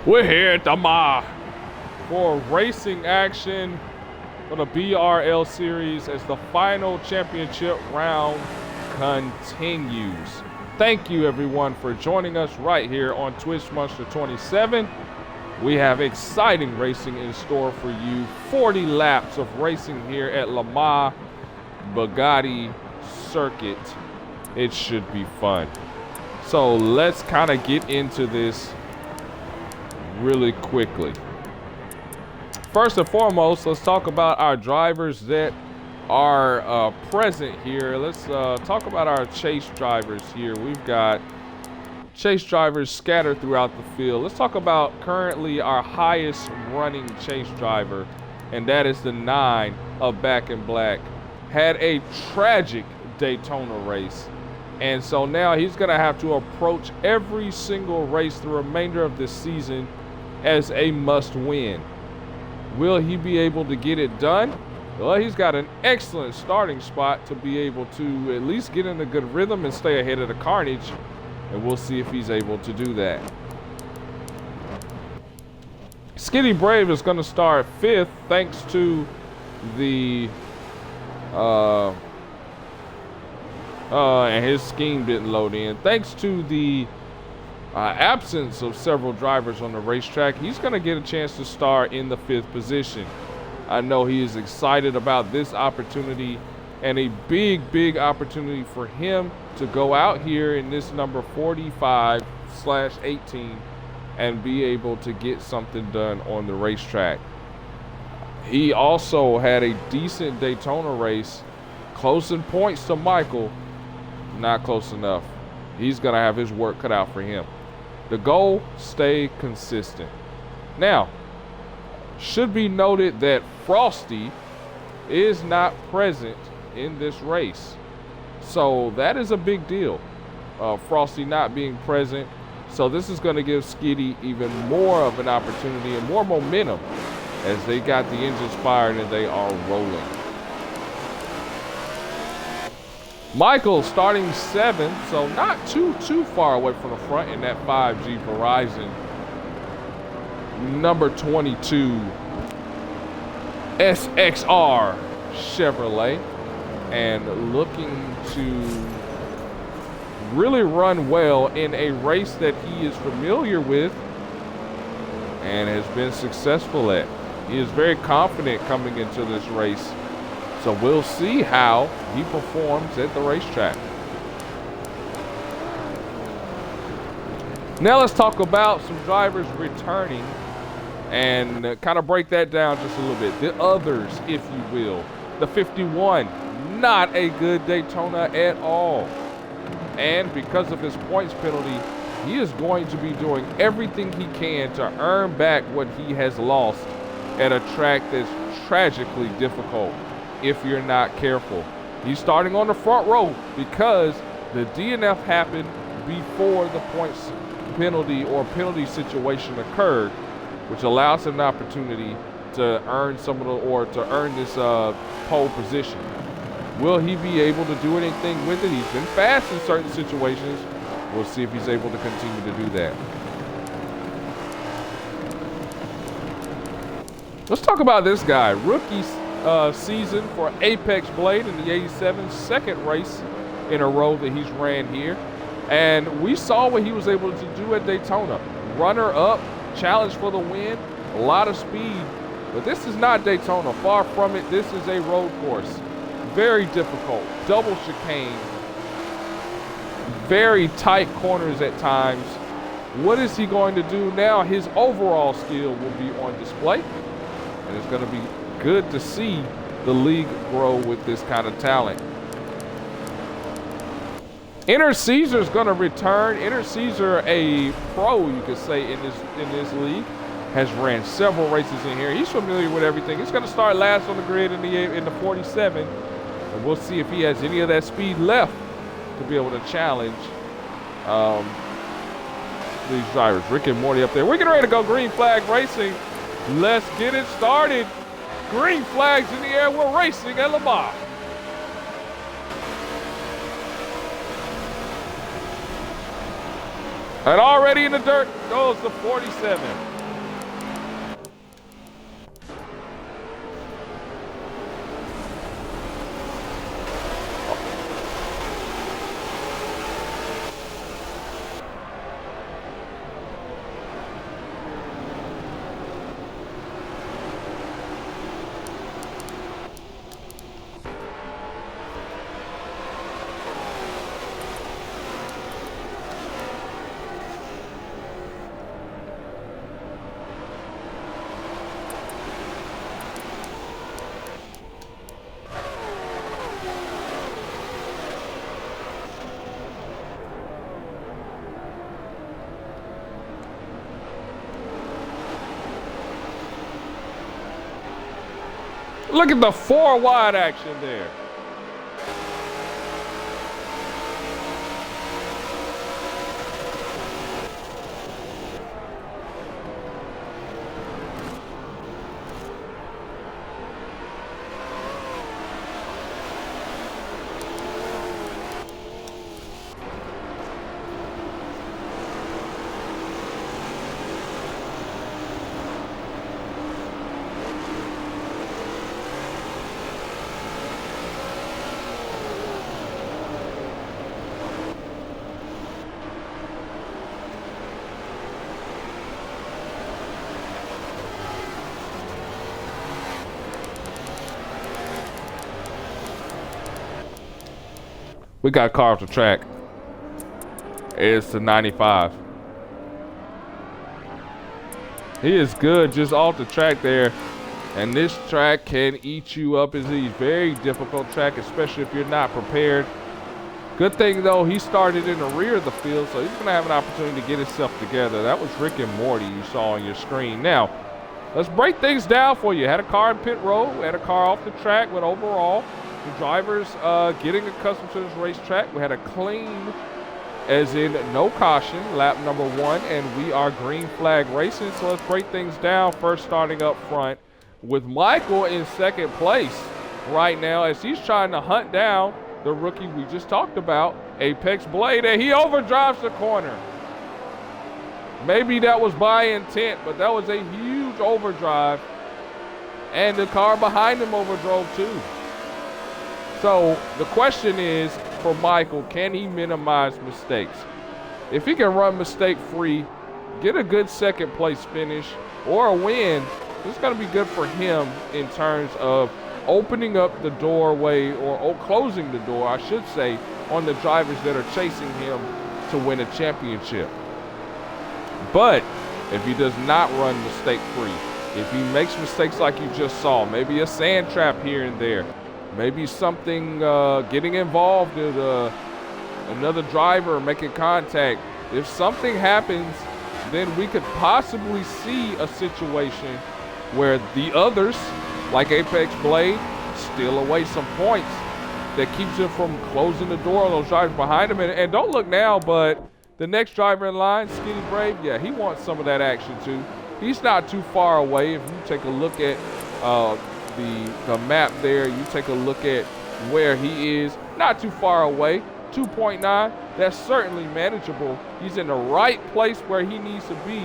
We're here at the Ma for racing action for the BRL series as the final championship round continues. Thank you everyone for joining us right here on Twitch Monster 27. We have exciting racing in store for you. 40 laps of racing here at Le Mans Bugatti circuit. It should be fun. So let's kind of get into this really quickly. First and foremost, let's talk about our drivers that are present here. Let's talk about our chase drivers here. We've got chase drivers scattered throughout the field. Let's talk about currently our highest running chase driver, and that is the 9 of Back in Black. Had a tragic Daytona race, and so now he's gonna have to approach every single race the remainder of this season as a must win. Will he be able to get it done? Well, he's got an excellent starting spot to be able to at least get in a good rhythm and stay ahead of the carnage, and we'll see if he's able to do that. Skitty Brave is going to start 5th thanks to the and his scheme didn't load in. Thanks to the absence of several drivers on the racetrack, he's going to get a chance to start in the 5th position. I know he is excited about this opportunity, and a big opportunity for him to go out here in this number 45/18 and be able to get something done on the racetrack. He also had a decent Daytona race, close in points to Michael, not close enough. He's going to have his work cut out for him. The goal, stay consistent. Now, should be noted that Frosty is not present in this race. So that is a big deal, Frosty not being present. So this is going to give Skitty even more of an opportunity and more momentum as they got the engines fired and they are rolling. Michael starting 7th, so not too far away from the front in that 5G Verizon. Number 22 SXR Chevrolet, and looking to really run well in a race that he is familiar with and has been successful at. He is very confident coming into this race. So we'll see how he performs at the racetrack. Now let's talk about some drivers returning and kind of break that down just a little bit. The others, if you will. The 51, not a good Daytona at all. And because of his points penalty, he is going to be doing everything he can to earn back what he has lost at a track that's tragically difficult if you're not careful. He's starting on the front row because the DNF happened before the points penalty or penalty situation occurred, which allows him the opportunity to earn this pole position. Will he be able to do anything with it? He's been fast in certain situations. We'll see if he's able to continue to do that. Let's talk about this guy. Rookie season for Apex Blade in the 87, second race in a row that he's ran here. And we saw what he was able to do at Daytona. Runner up, challenge for the win, a lot of speed. But this is not Daytona, far from it. This is a road course. Very difficult, double chicane, very tight corners at times. What is he going to do now? His overall skill will be on display, and it's going to be good to see the league grow with this kind of talent. Inner Caesar is going to return. Inner Caesar, a pro, you could say, in this league, has ran several races in here. He's familiar with everything. He's going to start last on the grid in the 47, and we'll see if he has any of that speed left to be able to challenge these drivers. Rick and Morty up there. We're getting ready to go green flag racing. Let's get it started. Green flags in the air. We're racing at Le Mans. And already in the dirt goes the 47. Look at the 4 wide action there. We got a car off the track. It's the 95. He is good just off the track there. And this track can eat you up as he's very difficult track, especially if you're not prepared. Good thing though, he started in the rear of the field, so he's gonna have an opportunity to get himself together. That was Rick and Morty you saw on your screen. Now, let's break things down for you. Had a car in pit road, had a car off the track with overall. The drivers getting accustomed to this racetrack. We had a clean, as in no caution, lap number 1, and we are green flag racing. So let's break things down. First starting up front with Michael in second place right now as he's trying to hunt down the rookie we just talked about, Apex Blade, and he overdrives the corner. Maybe that was by intent, but that was a huge overdrive, and the car behind him overdrove too. So the question is for Michael, can he minimize mistakes? If he can run mistake-free, get a good second place finish or a win, it's going to be good for him in terms of opening up the doorway or closing the door, I should say, on the drivers that are chasing him to win a championship. But if he does not run mistake-free, if he makes mistakes like you just saw, maybe a sand trap here and there, maybe something getting involved with another driver making contact. If something happens, then we could possibly see a situation where the others, like Apex Blade, steal away some points that keeps him from closing the door on those drivers behind him. And don't look now, but the next driver in line, Skinny Brave, yeah, he wants some of that action too. He's not too far away. If you take a look at the map there, you take a look at where he is, not too far away, 2.9, that's certainly manageable. He's in the right place where he needs to be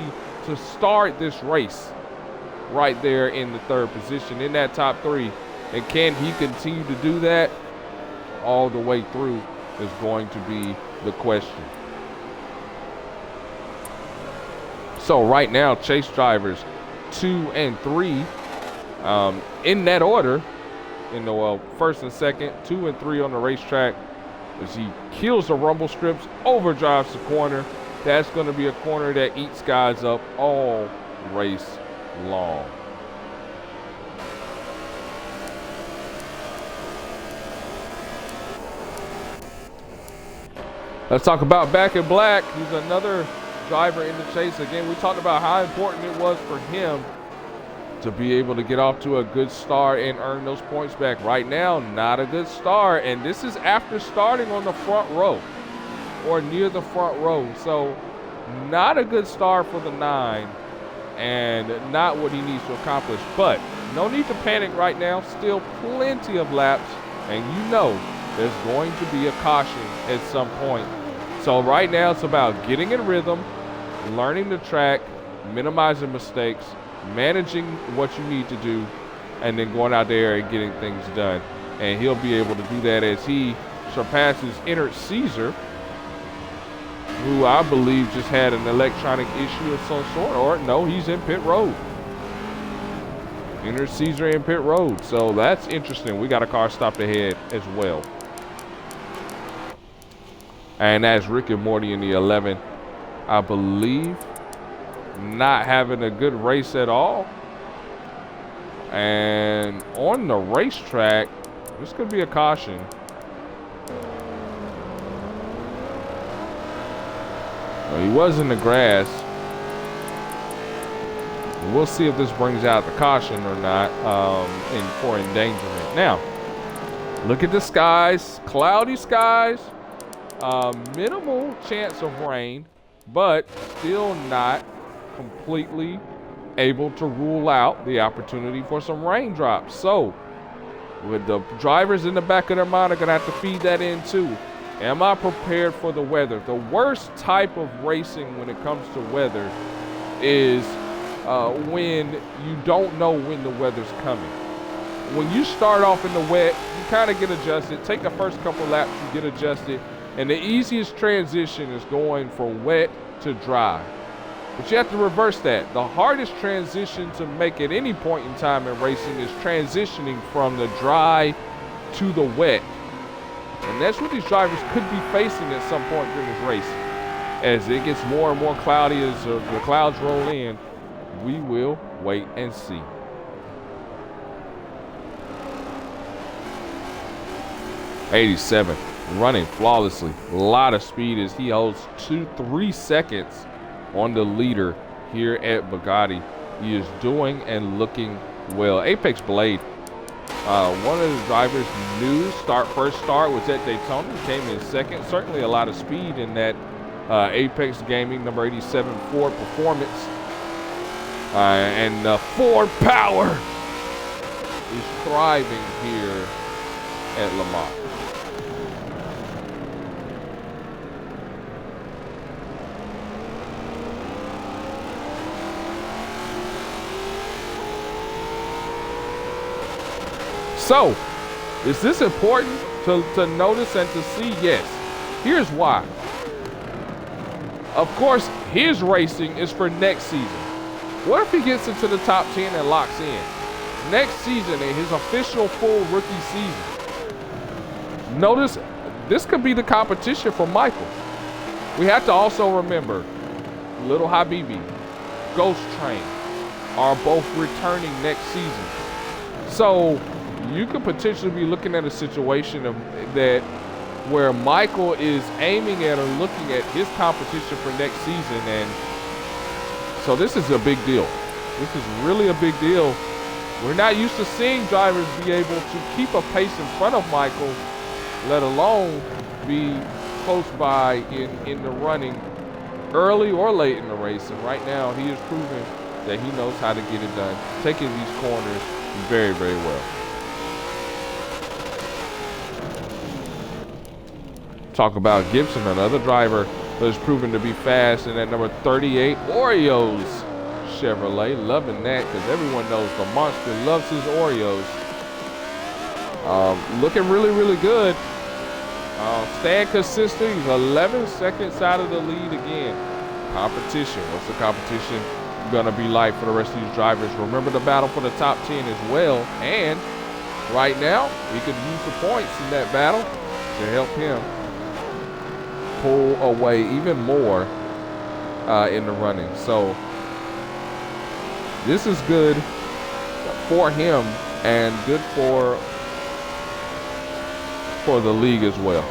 to start this race, right there in the third position in that top 3. And can he continue to do that all the way through is going to be the question. So right now, chase drivers 2 and 3 in that order, in the first and second, 2 and 3 on the racetrack, as he kills the rumble strips, overdrives the corner. That's going to be a corner that eats guys up all race long. Let's talk about Back in Black. He's another driver in the chase. Again, we talked about how important it was for him to be able to get off to a good start and earn those points back. Right now, not a good start, and this is after starting on the front row or near the front row. So not a good start for the 9 and not what he needs to accomplish. But no need to panic right now. Still plenty of laps, and you know there's going to be a caution at some point. So right now it's about getting in rhythm, learning the track, minimizing mistakes, managing what you need to do, and then going out there and getting things done. And he'll be able to do that as he surpasses Ennard Caesar, who I believe just had an electronic issue of some sort, or no, he's in pit road. Ennard Caesar in pit road. So that's interesting. We got a car stopped ahead as well. And that's Rick and Morty in the 11, I believe, not having a good race at all. And on the racetrack, this could be a caution. Well, he was in the grass. We'll see if this brings out the caution or not for endangerment. Now, look at the skies, cloudy skies, minimal chance of rain, but still not completely able to rule out the opportunity for some raindrops. So, with the drivers in the back of their mind are going to have to feed that in too. Am I prepared for the weather? The worst type of racing when it comes to weather is when you don't know when the weather's coming. When you start off in the wet, you kind of get adjusted. Take the first couple laps, you get adjusted. And the easiest transition is going from wet to dry. But you have to reverse that. The hardest transition to make at any point in time in racing is transitioning from the dry to the wet. And that's what these drivers could be facing at some point during this race. As it gets more and more cloudy, as the clouds roll in, we will wait and see. '87, running flawlessly. A lot of speed as he holds 3 seconds on the leader here at Bugatti. He is doing and looking well. Apex Blade, one of the drivers new first start was at Daytona, came in second. Certainly a lot of speed in that Apex Gaming number 87 Ford Performance. And Ford Power is thriving here at Le Mans. So, is this important to notice and to see? Yes. Here's why. Of course, his racing is for next season. What if he gets into the top 10 and locks in? Next season, in his official full rookie season. Notice, this could be the competition for Michael. We have to also remember, Little Habibi, Ghost Train are both returning next season. So, you could potentially be looking at a situation where Michael is aiming at or looking at his competition for next season, and so this is a big deal. This is really a big deal. We're not used to seeing drivers be able to keep a pace in front of Michael, let alone be close by in the running early or late in the race. And right now he is proving that he knows how to get it done, taking these corners very, very well. Talk about Gibson, another driver that has proven to be fast in that number 38 Oreos Chevrolet. Loving that because everyone knows the monster loves his Oreos. Looking really, really good. Staying consistent. He's 11 seconds out of the lead again. Competition. What's the competition going to be like for the rest of these drivers? Remember the battle for the top 10 as well. And right now, we could use the points in that battle to help him pull away even more in the running. So this is good for him and good for the league as well.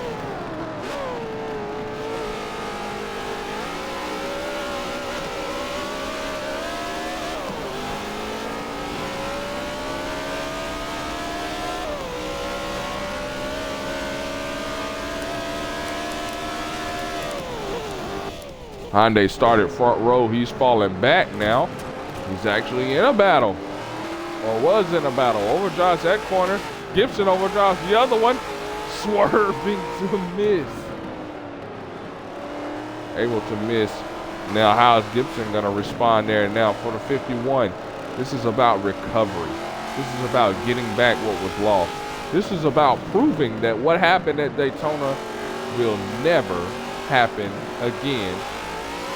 Hyundai started front row. He's falling back now. He's actually in a battle, or was in a battle. Overdrives that corner. Gibson overdrives the other one, swerving to miss. Able to miss. Now, how is Gibson going to respond there now for the 51? This is about recovery. This is about getting back what was lost. This is about proving that what happened at Daytona will never happen again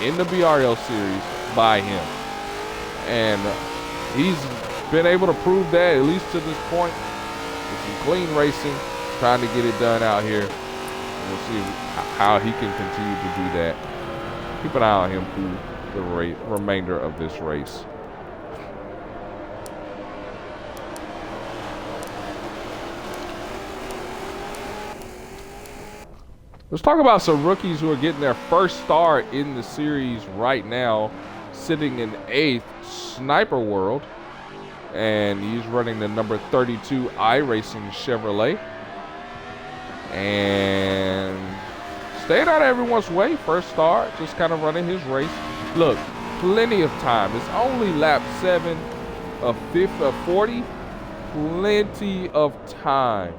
in the BRL series by him. And he's been able to prove that, at least to this point, with some clean racing, trying to get it done out here. And we'll see how he can continue to do that. Keep an eye on him through the remainder of this race. Let's talk about some rookies who are getting their first start in the series right now. sitting in 8th, Sniper World. And he's running the number 32 iRacing Chevrolet. And stayed out of everyone's way. First start, just kind of running his race. Look, plenty of time. It's only lap 7 of 40. Plenty of time.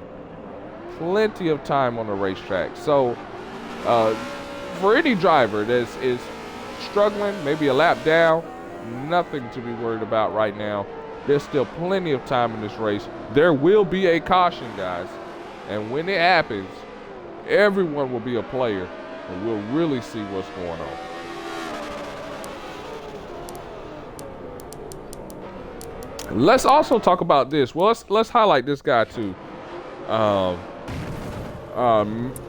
Plenty of time on the racetrack. So, for any driver that is struggling, maybe a lap down, nothing to be worried about right now. There's still plenty of time in this race. There will be a caution, guys. And when it happens, everyone will be a player, and we'll really see what's going on. Let's also talk about this. Well, let's highlight this guy too.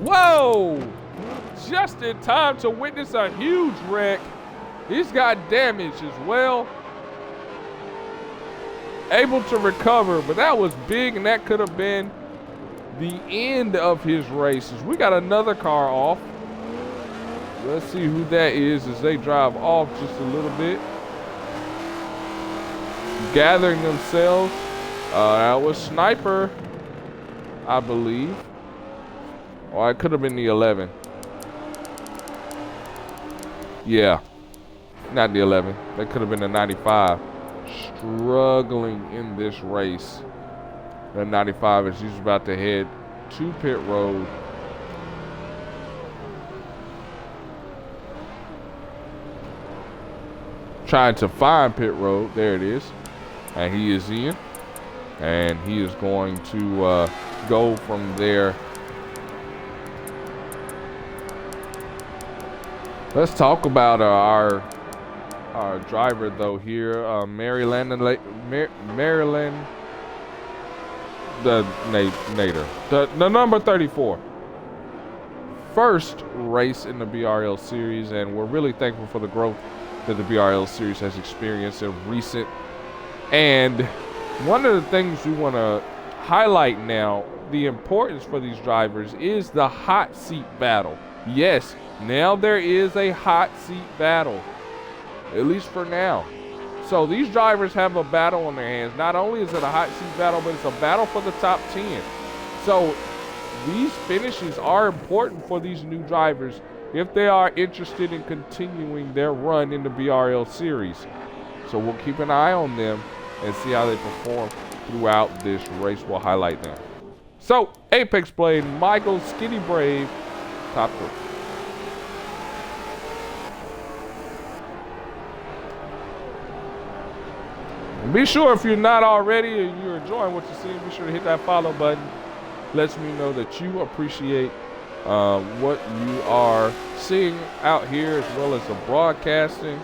Whoa! Just in time to witness a huge wreck. He's got damage as well. Able to recover, but that was big, and that could have been the end of his races. We got another car off. Let's see who that is as they drive off just a little bit. Gathering themselves. That was Sniper, I believe. Or it could have been the 11. Yeah, not the 11. That could have been the 95. Struggling in this race. The 95 is he's about to head to pit road. Trying to find pit road. There it is. And he is in. And he is going to go from there. Let's talk about our driver though here, Maryland the Nader, the number 34. First race in the BRL series, and we're really thankful for the growth that the BRL series has experienced in recent. And one of the things we want to highlight now, the importance for these drivers is the hot seat battle. Yes, now there is a hot seat battle. At least for now. So these drivers have a battle on their hands. Not only is it a hot seat battle, but it's a battle for the top 10. So these finishes are important for these new drivers if they are interested in continuing their run in the BRL series. So we'll keep an eye on them and see how they perform throughout this race. We'll highlight them. So Apex Blade, Michael, Skinny Brave, top 3. Be sure, if you're not already and you're enjoying what you're seeing, be sure to hit that follow button. Lets me know that you appreciate what you are seeing out here, as well as the broadcasting.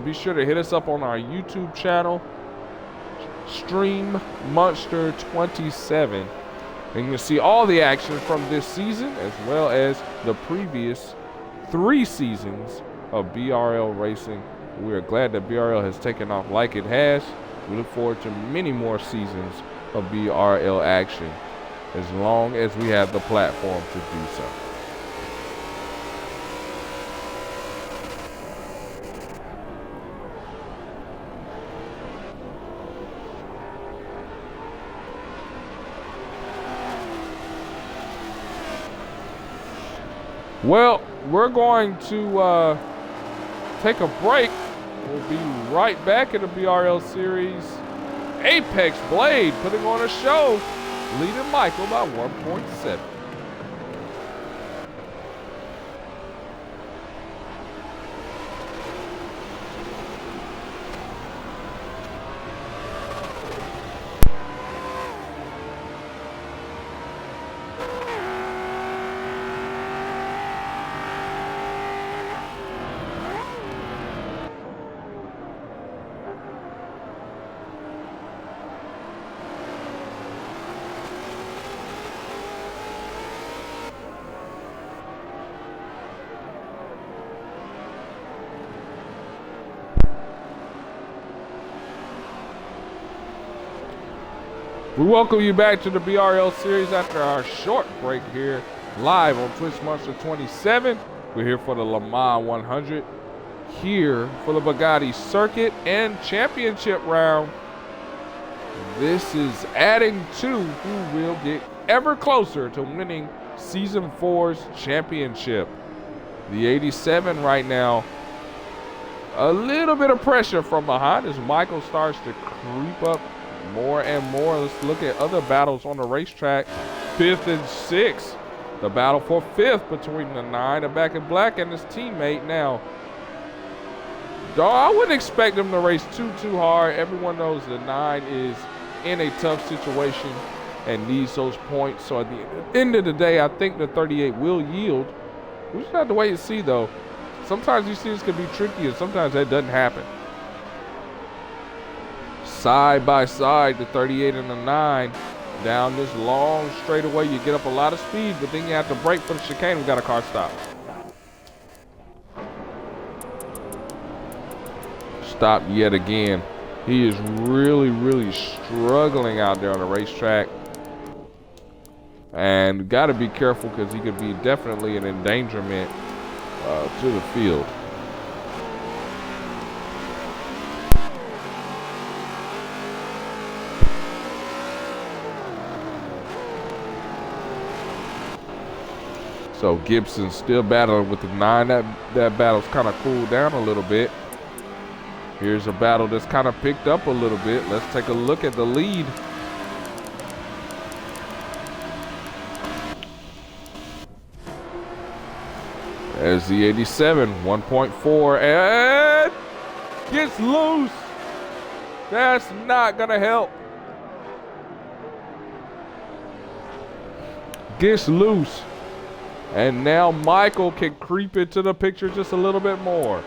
Be sure to hit us up on our YouTube channel, Stream Monster 27. And you can see all the action from this season, as well as the previous 3 seasons of BRL racing. We are glad that BRL has taken off like it has. We look forward to many more seasons of BRL action, as long as we have the platform to do so. Well, we're going to take a break. We'll be right back in the BRL series. Apex Blade putting on a show, leading Michael by 1.7. We welcome you back to the BRL series after our short break here, live on Twitch Monster 27. We're here for the Le Mans 100. here for the Bugatti circuit and championship round. This is adding to who will get ever closer to winning Season 4's championship. The 87 right now, a little bit of pressure from behind as Michael starts to creep up more and more. Let's look at other battles on the racetrack. 5th and 6th. The battle for 5th between the 9 of Back in Black and his teammate now. I wouldn't expect them to race too hard. Everyone knows the 9 is in a tough situation and needs those points. So at the end of the day, I think the 38 will yield. We just have to wait and see, though. Sometimes these things can be tricky, and sometimes that doesn't happen. Side by side, the 38 and the 9. Down this long straightaway, you get up a lot of speed, but then you have to brake for the chicane. We got a car stop. Stop yet again. He is really struggling out there on the racetrack. And got to be careful because he could be definitely an endangerment to the field. So Gibson still battling with the 9. That battle's kind of cooled down a little bit. Here's a battle that's kind of picked up a little bit. Let's take a look at the lead. There's the 87, 1.4, and gets loose. That's not gonna help. Gets loose. And now Michael can creep into the picture just a little bit more.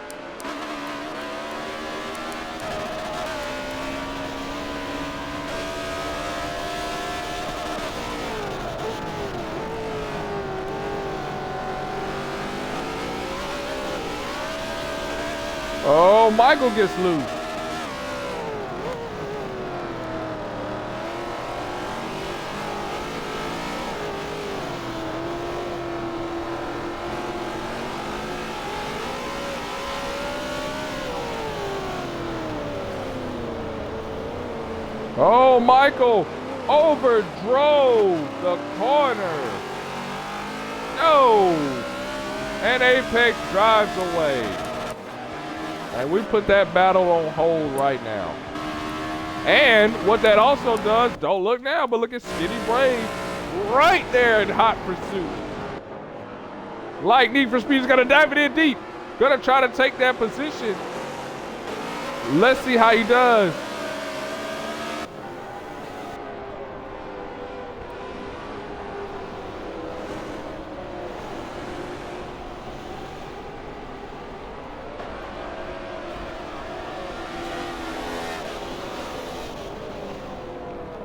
Oh, Michael gets loose. Oh, Michael overdrove the corner. No. And Apex drives away. And we put that battle on hold right now. And what that also does, don't look now, but look at Skinny Brave right there in hot pursuit. Like Need for Speed's gonna dive it in deep. Gonna try to take that position. Let's see how he does.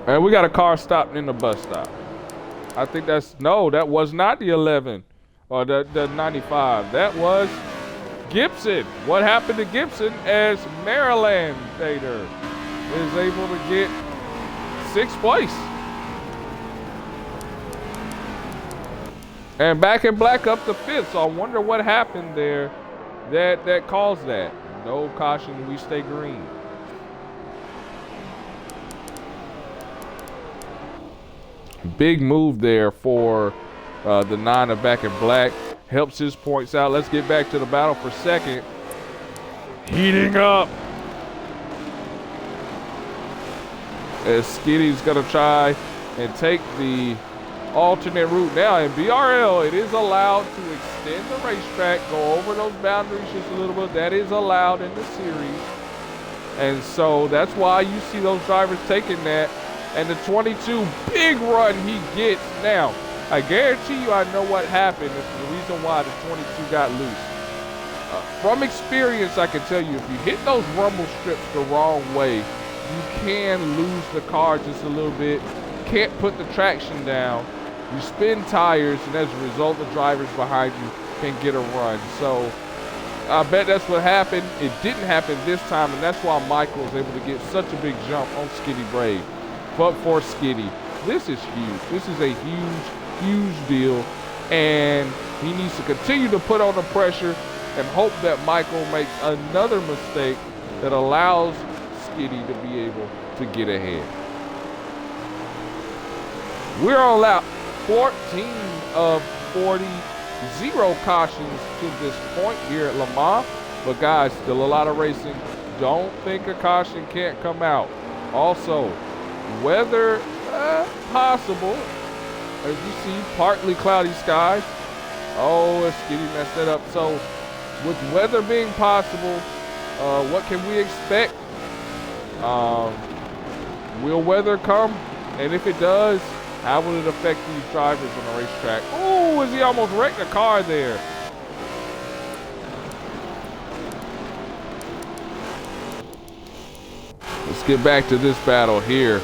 And we got a car stopped in the bus stop. I think that was not the 11 or the 95. That was Gibson. What happened to Gibson as Maryland Tater is able to get 6th place. And Back in Black up to 5th. So I wonder what happened there that caused that. No caution, we stay green. Big move there for the 9 of Back in Black. Helps his points out. Let's get back to the battle for 2nd. Heating up. As Skinny's going to try and take the alternate route now. In BRL, it is allowed to extend the racetrack, go over those boundaries just a little bit. That is allowed in the series. And so that's why you see those drivers taking that. And the 22, big run he gets. Now, I guarantee you I know what happened. This is the reason why the 22 got loose. From experience, I can tell you, if you hit those rumble strips the wrong way, you can lose the car just a little bit. Can't put the traction down. You spin tires, and as a result, the drivers behind you can get a run. So I bet that's what happened. It didn't happen this time, and that's why Michael was able to get such a big jump on Skinny Brave. But for Skinny, this is huge. This is a huge deal, and he needs to continue to put on the pressure and hope that Michael makes another mistake that allows Skitty to be able to get ahead. We're on lap 14 of 40, 0 cautions to this point here at Le Mans. But guys, still a lot of racing. Don't think a caution can't come out. Also, weather possible. As you see, partly cloudy skies. Oh, Skitty messed that up. So, with weather being possible, what can we expect? Will weather come? And if it does, how will it affect these drivers on the racetrack? Oh, is he almost wrecked the car there? Let's get back to this battle here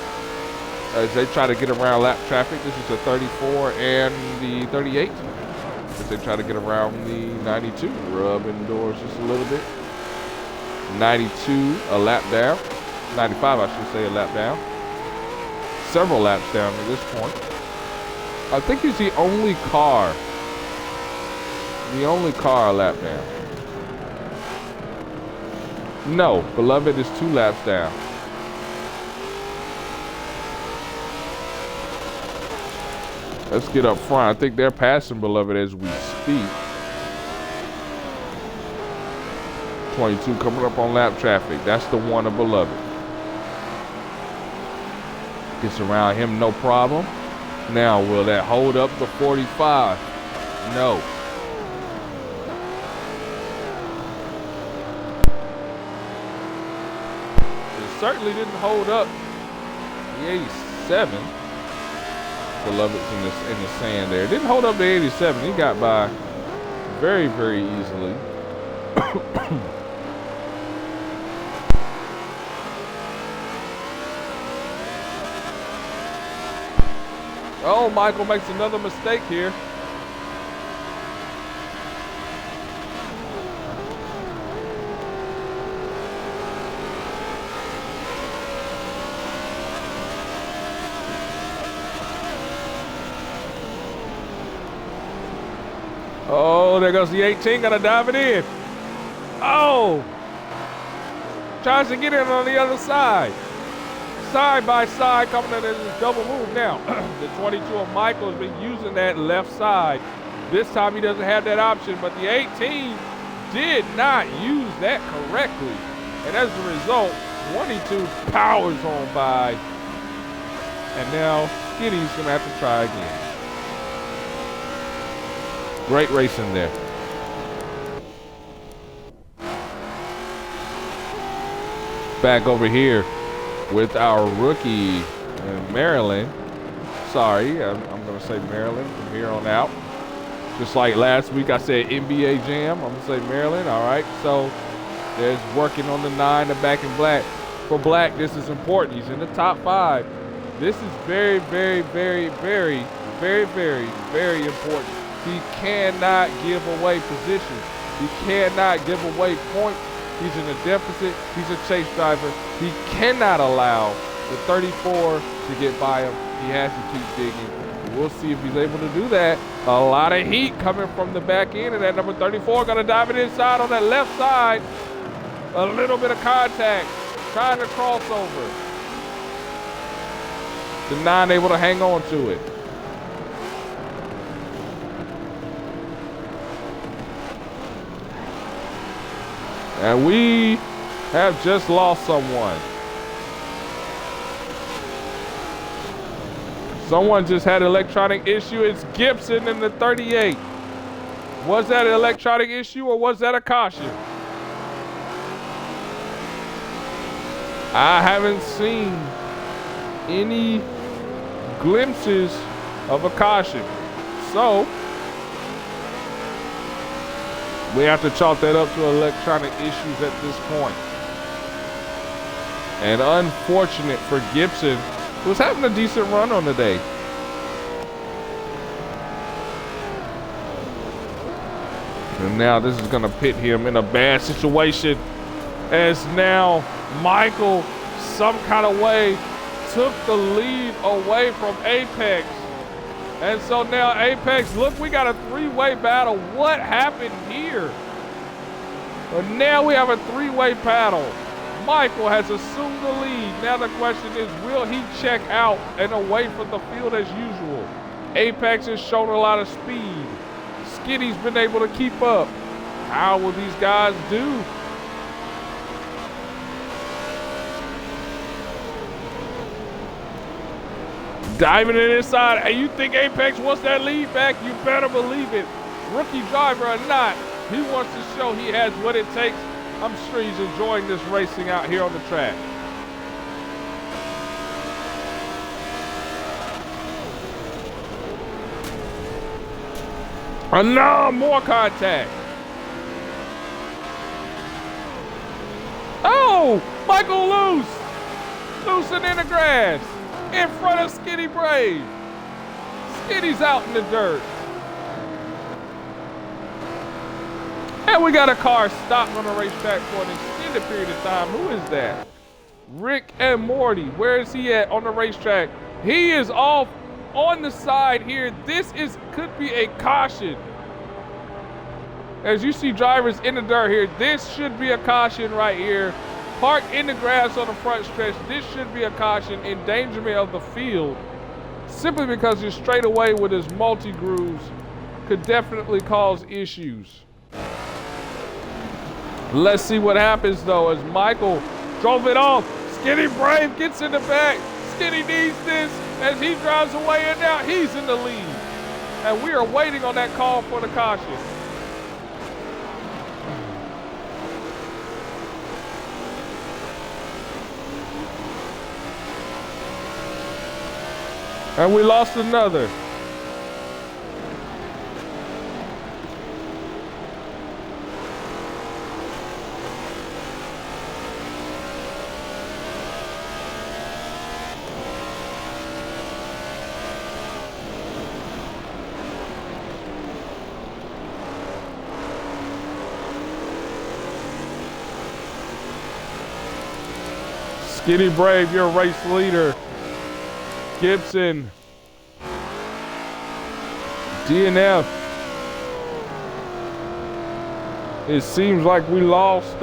as they try to get around lap traffic. This is the 34 and the 38. As they try to get around the 92. Rub indoors just a little bit. 92, a lap down. 95, I should say, a lap down. Several laps down at this point. I think he's the only car a lap down. No, Beloved is 2 laps down. Let's get up front. I think they're passing Beloved as we speak. 22 coming up on lap traffic. That's the one of Beloved. Gets around him, no problem. Now, will that hold up the 45? No. It certainly didn't hold up the 87. Beloved's in the sand there. It didn't hold up the 87. He got by very, very easily. Oh, Michael makes another mistake here. Oh, there goes the 18, gotta dive it in. Oh! Tries to get in on the other side. Side by side, coming in as a double move now. The 22 of Michael has been using that left side. This time he doesn't have that option, but the 18 did not use that correctly. And as a result, 22 powers on by. And now Skitty's gonna have to try again. Great racing there. Back over here with our rookie, Maryland. Sorry, I'm going to say Maryland from here on out. Just like last week I said NBA Jam, I'm going to say Maryland. All right, so there's working on the 9, the back in black. For Black, this is important. He's in the top 5. This is very, very, very, very, very, very, very important. He cannot give away positions. He cannot give away points. He's in a deficit. He's a chase driver. He cannot allow the 34 to get by him. He has to keep digging. We'll see if he's able to do that. A lot of heat coming from the back end of that number 34. Going to dive it inside on that left side. A little bit of contact. Trying to cross over. The 9 able to hang on to it. And we have just lost someone. Someone just had an electronic issue. It's Gibson in the 38. Was that an electronic issue or was that a caution? I haven't seen any glimpses of a caution. So we have to chalk that up to electronic issues at this point. And unfortunate for Gibson, who was having a decent run on the day. And now this is going to pit him in a bad situation, as now Michael, some kind of way, took the lead away from Apex. And so now Apex, look, we got a 3-way battle. What happened here? But now we have a three-way battle. Michael has assumed the lead. Now the question is, will he check out and away from the field as usual? Apex has shown a lot of speed. Skinny's been able to keep up. How will these guys do? Diving it inside. Hey, you think Apex wants that lead back? You better believe it. Rookie driver or not, he wants to show he has what it takes. I'm sure he's enjoying this racing out here on the track. And no, more contact. Oh, Michael loose. Loose and in the grass. In front of Skinny Brave. Skinny's out in the dirt. And we got a car stopped on the racetrack for an extended period of time. Who is that? Rick and Morty. Where is he at on the racetrack? He is off on the side here. This could be a caution. As you see drivers in the dirt here, this should be a caution right here. Parked in the grass on the front stretch, this should be a caution. Endangerment of the field, simply because his straightaway with his multi-grooves could definitely cause issues. Let's see what happens though, as Michael drove it off. Skinny Brave gets in the back. Skinny needs this as he drives away, and now he's in the lead. And we are waiting on that call for the caution. And we lost another. Skinny Brave, your race leader. Gibson. DNF. It seems like we lost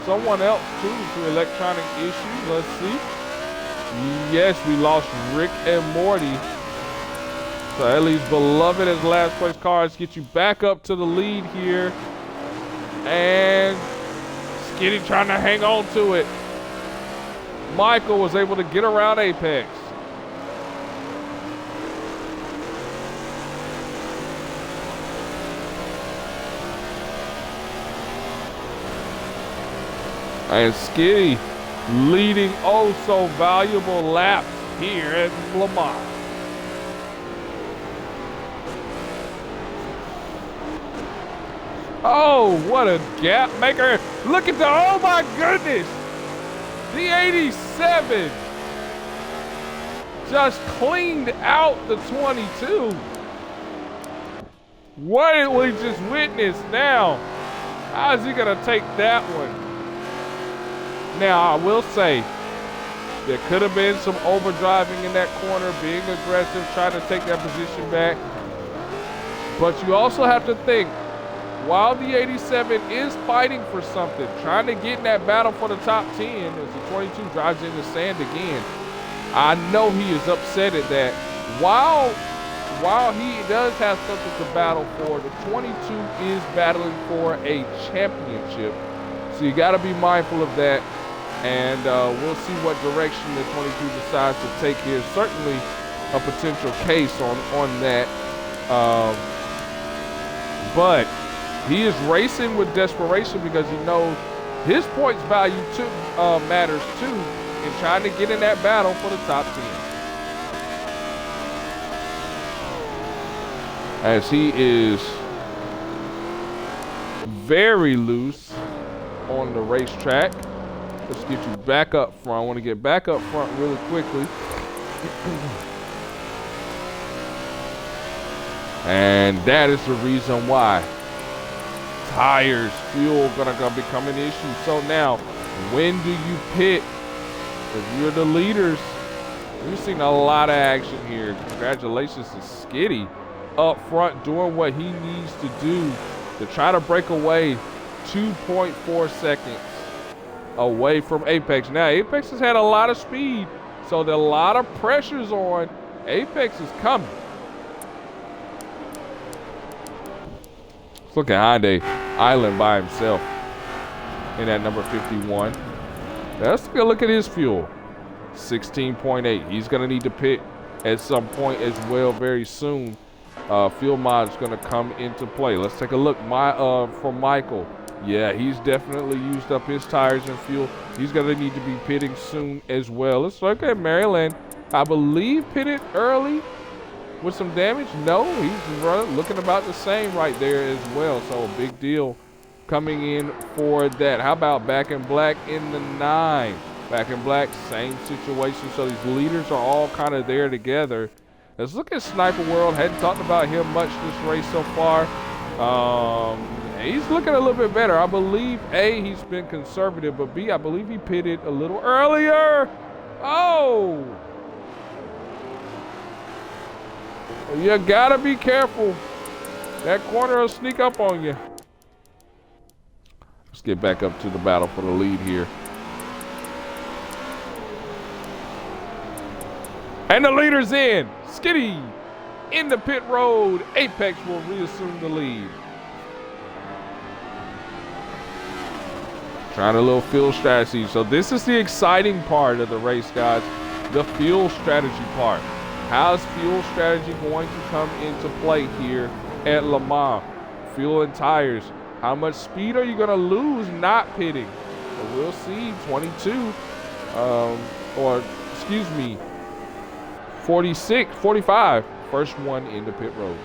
someone else too to electronic issues. Let's see. Yes, we lost Rick and Morty. So Ellie's beloved as last place cars get you back up to the lead here. And Skinny trying to hang on to it. Michael was able to get around Apex. And Skinny leading oh so valuable laps here at Le Mans. Oh, what a gap maker. Look at the, oh my goodness. The 87 just cleaned out the 22. What did we just witness now? How is he gonna take that one? Now, I will say, there could have been some overdriving in that corner, being aggressive, trying to take that position back. But you also have to think, while the 87 is fighting for something, trying to get in that battle for the top 10, as the 22 drives in the sand again, I know he is upset at that. While he does have something to battle for, the 22 is battling for a championship. So you got to be mindful of that. And we'll see what direction the 22 decides to take here. Certainly a potential case on that. But he is racing with desperation because he knows his points value too matters too in trying to get in that battle for the top 10. As he is very loose on the racetrack. Let's get you back up front. I want to get back up front really quickly. And that is the reason why. Tires, fuel gonna become an issue. So now, when do you pit? If you're the leaders, we've seen a lot of action here. Congratulations to Skitty up front doing what he needs to do to try to break away 2.4 seconds away from Apex. Now, Apex has had a lot of speed, so a lot of pressure's on. Apex is coming. Let's look at Hyundai Island by himself in that number 51. Let's take a look at his fuel. 16.8. He's going to need to pit at some point as well very soon. Fuel mod is going to come into play. Let's take a look for Michael. Yeah, he's definitely used up his tires and fuel. He's going to need to be pitting soon as well. Let's look at Maryland. I believe pitted early with some damage. No, he's looking about the same right there as well. So a big deal coming in for that. How about Back in Black in the 9? Back in Black, same situation. So these leaders are all kind of there together. Let's look at Sniper World. Hadn't talked about him much this race so far. He's looking a little bit better. I believe, A, he's been conservative, but B, I believe he pitted a little earlier. Oh! You gotta be careful. That corner will sneak up on you. Let's get back up to the battle for the lead here. And the leader's in. Skitty in the pit road. Apex will reassume the lead. Trying a little fuel strategy. So this is the exciting part of the race, guys. The fuel strategy part. How's fuel strategy going to come into play here at Le Mans? Fuel and tires. How much speed are you going to lose not pitting? So we'll see. 22. Or, excuse me, 45. First one in the pit road.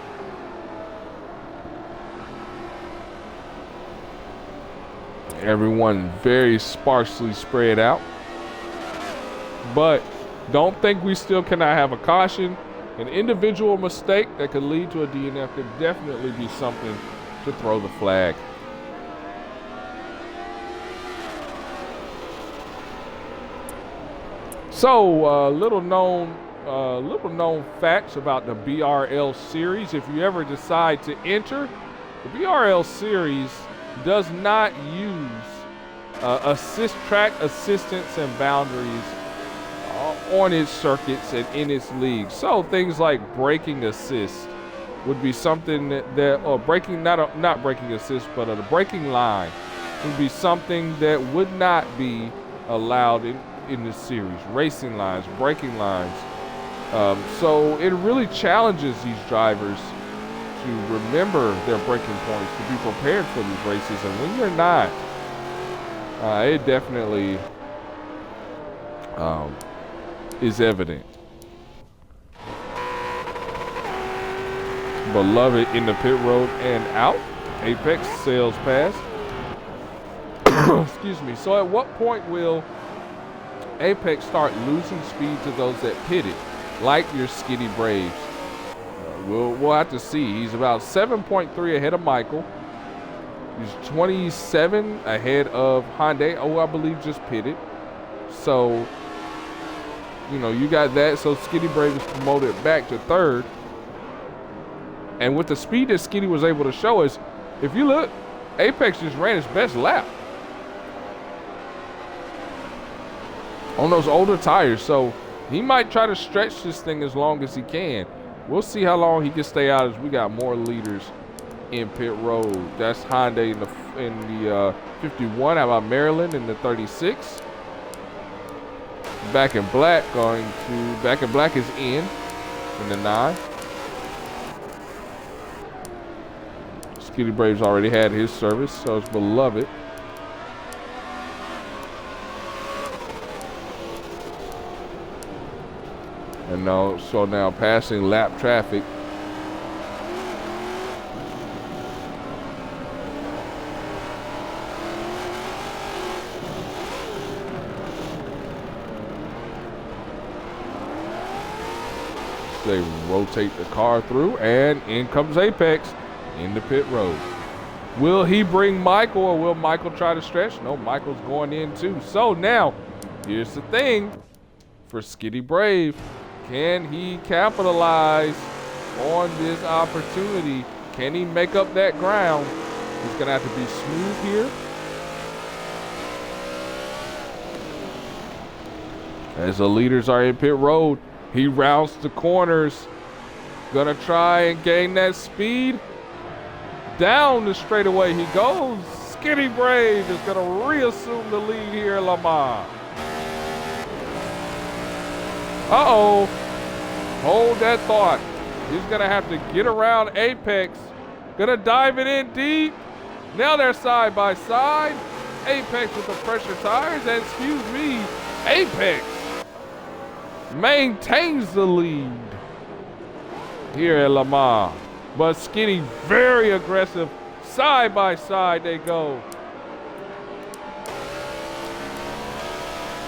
Everyone very sparsely spread out. But don't think we still cannot have a caution. An individual mistake that could lead to a DNF could definitely be something to throw the flag. So, little known facts about the BRL series. If you ever decide to enter, the BRL series does not use track assistance and boundaries on its circuits and in its league. So things like braking assist would be something or braking, not braking assist, but the braking line would be something that would not be allowed in this series. Racing lines, braking lines. So it really challenges these drivers to remember their braking points, to be prepared for these races. And when you're not, it definitely is evident. Beloved in the pit road and out. Apex sails past. Excuse me. So at what point will Apex start losing speed to those that pitted, like your Skitty Braves? We'll have to see. He's about 7.3 ahead of Michael. He's 27 ahead of Hyundai, who I believe just pitted. So, you know, you got that. So Skitty Brave is promoted back to third. And with the speed that Skitty was able to show us, if you look, Apex just ran his best lap on those older tires. So he might try to stretch this thing as long as he can. We'll see how long he can stay out as we got more leaders in pit road. That's Hyundai in the 51. How about Maryland in the 36? Back in Black Back in Black is in the 9. Skitty Braves already had his service, so it's Beloved. And now passing lap traffic. They rotate the car through, and in comes Apex in the pit road. Will he bring Michael, or will Michael try to stretch? No, Michael's going in too. So now, here's the thing for Skitty Brave. Can he capitalize on this opportunity? Can he make up that ground He's going to have to be smooth here. As the leaders are in pit road, he rounds the corners. Going to try and gain that speed. Down the straightaway he goes. Skinny Brave is going to reassume the lead here in Le Mans. Uh-oh. Hold that thought. He's going to have to get around Apex. Going to dive it in deep. Now they're side by side. Apex with the pressure tires. And excuse me, Apex maintains the lead here at Le Mans. But Skinny very aggressive. Side by side they go.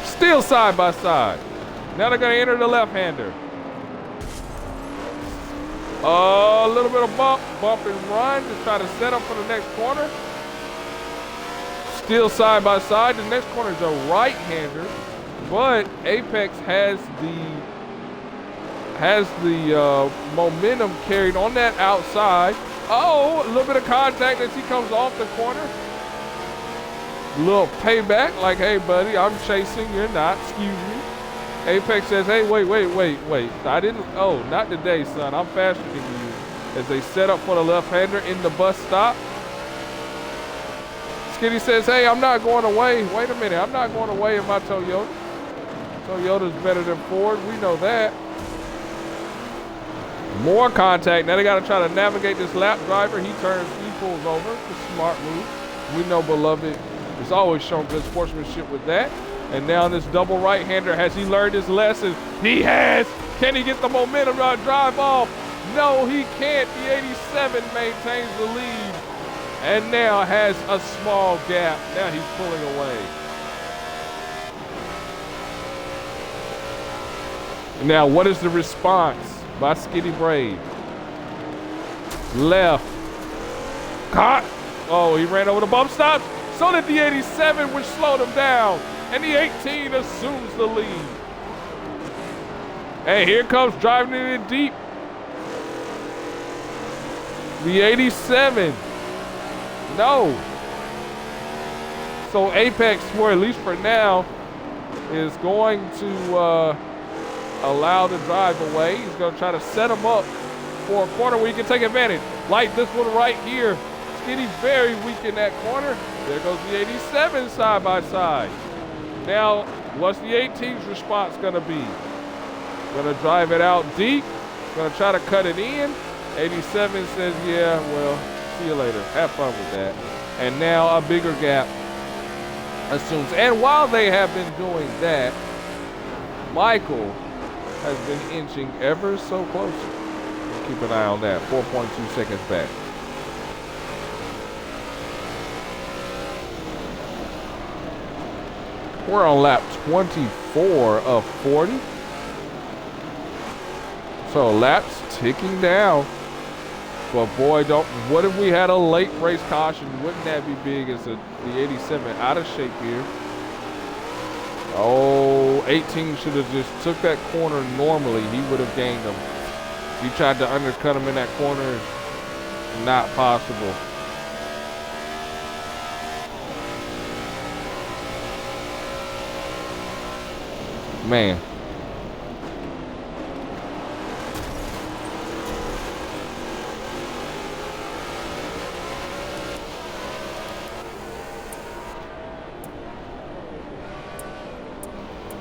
Still side by side. Now they're going to enter the left-hander. A little bit of bump and run to try to set up for the next corner. Still side by side. The next corner is a right-hander, but Apex has the momentum carried on that outside. Oh, a little bit of contact as he comes off the corner. A little payback, like, hey, buddy, I'm chasing, you're not, excuse me. Apex says, hey, wait. I didn't, oh, not today, son. I'm faster than you. As they set up for the left-hander in the bus stop. Skinny says, hey, I'm not going away. Wait a minute, I'm not going away in my Toyota. Toyota's better than Ford, we know that. More contact. Now they got to try to navigate this lap driver. He pulls over. It's a smart move. We know Beloved has always shown good sportsmanship with that. And now this double right-hander, has he learned his lesson? He has. Can he get the momentum to drive off? No, he can't. The 87 maintains the lead and now has a small gap. Now he's pulling away. Now, what is the response by Skinny Brave? Left. Caught. Oh, he ran over the bump stop. So did the 87, which slowed him down. And the 18 assumes the lead. And here comes driving it in deep. The 87. No. So Apex, for at least for now, is going to allow the drive away. He's going to try to set him up for a corner where he can take advantage. Like this one right here. Skinny's very weak in that corner. There goes the 87 side by side. Now, what's the 18's response going to be? Going to drive it out deep. Going to try to cut it in. 87 says, yeah, well, see you later. Have fun with that. And now a bigger gap assumes. And while they have been doing that, Michael has been inching ever so closer. Keep an eye on that. 4.2 seconds back. We're on lap 24 of 40. So laps ticking down. But boy, what if we had a late race caution? Wouldn't that be big as the 87 out of shape here? Oh, 18 should have just took that corner normally. He would have gained him. He tried to undercut him in that corner. Not possible. Man.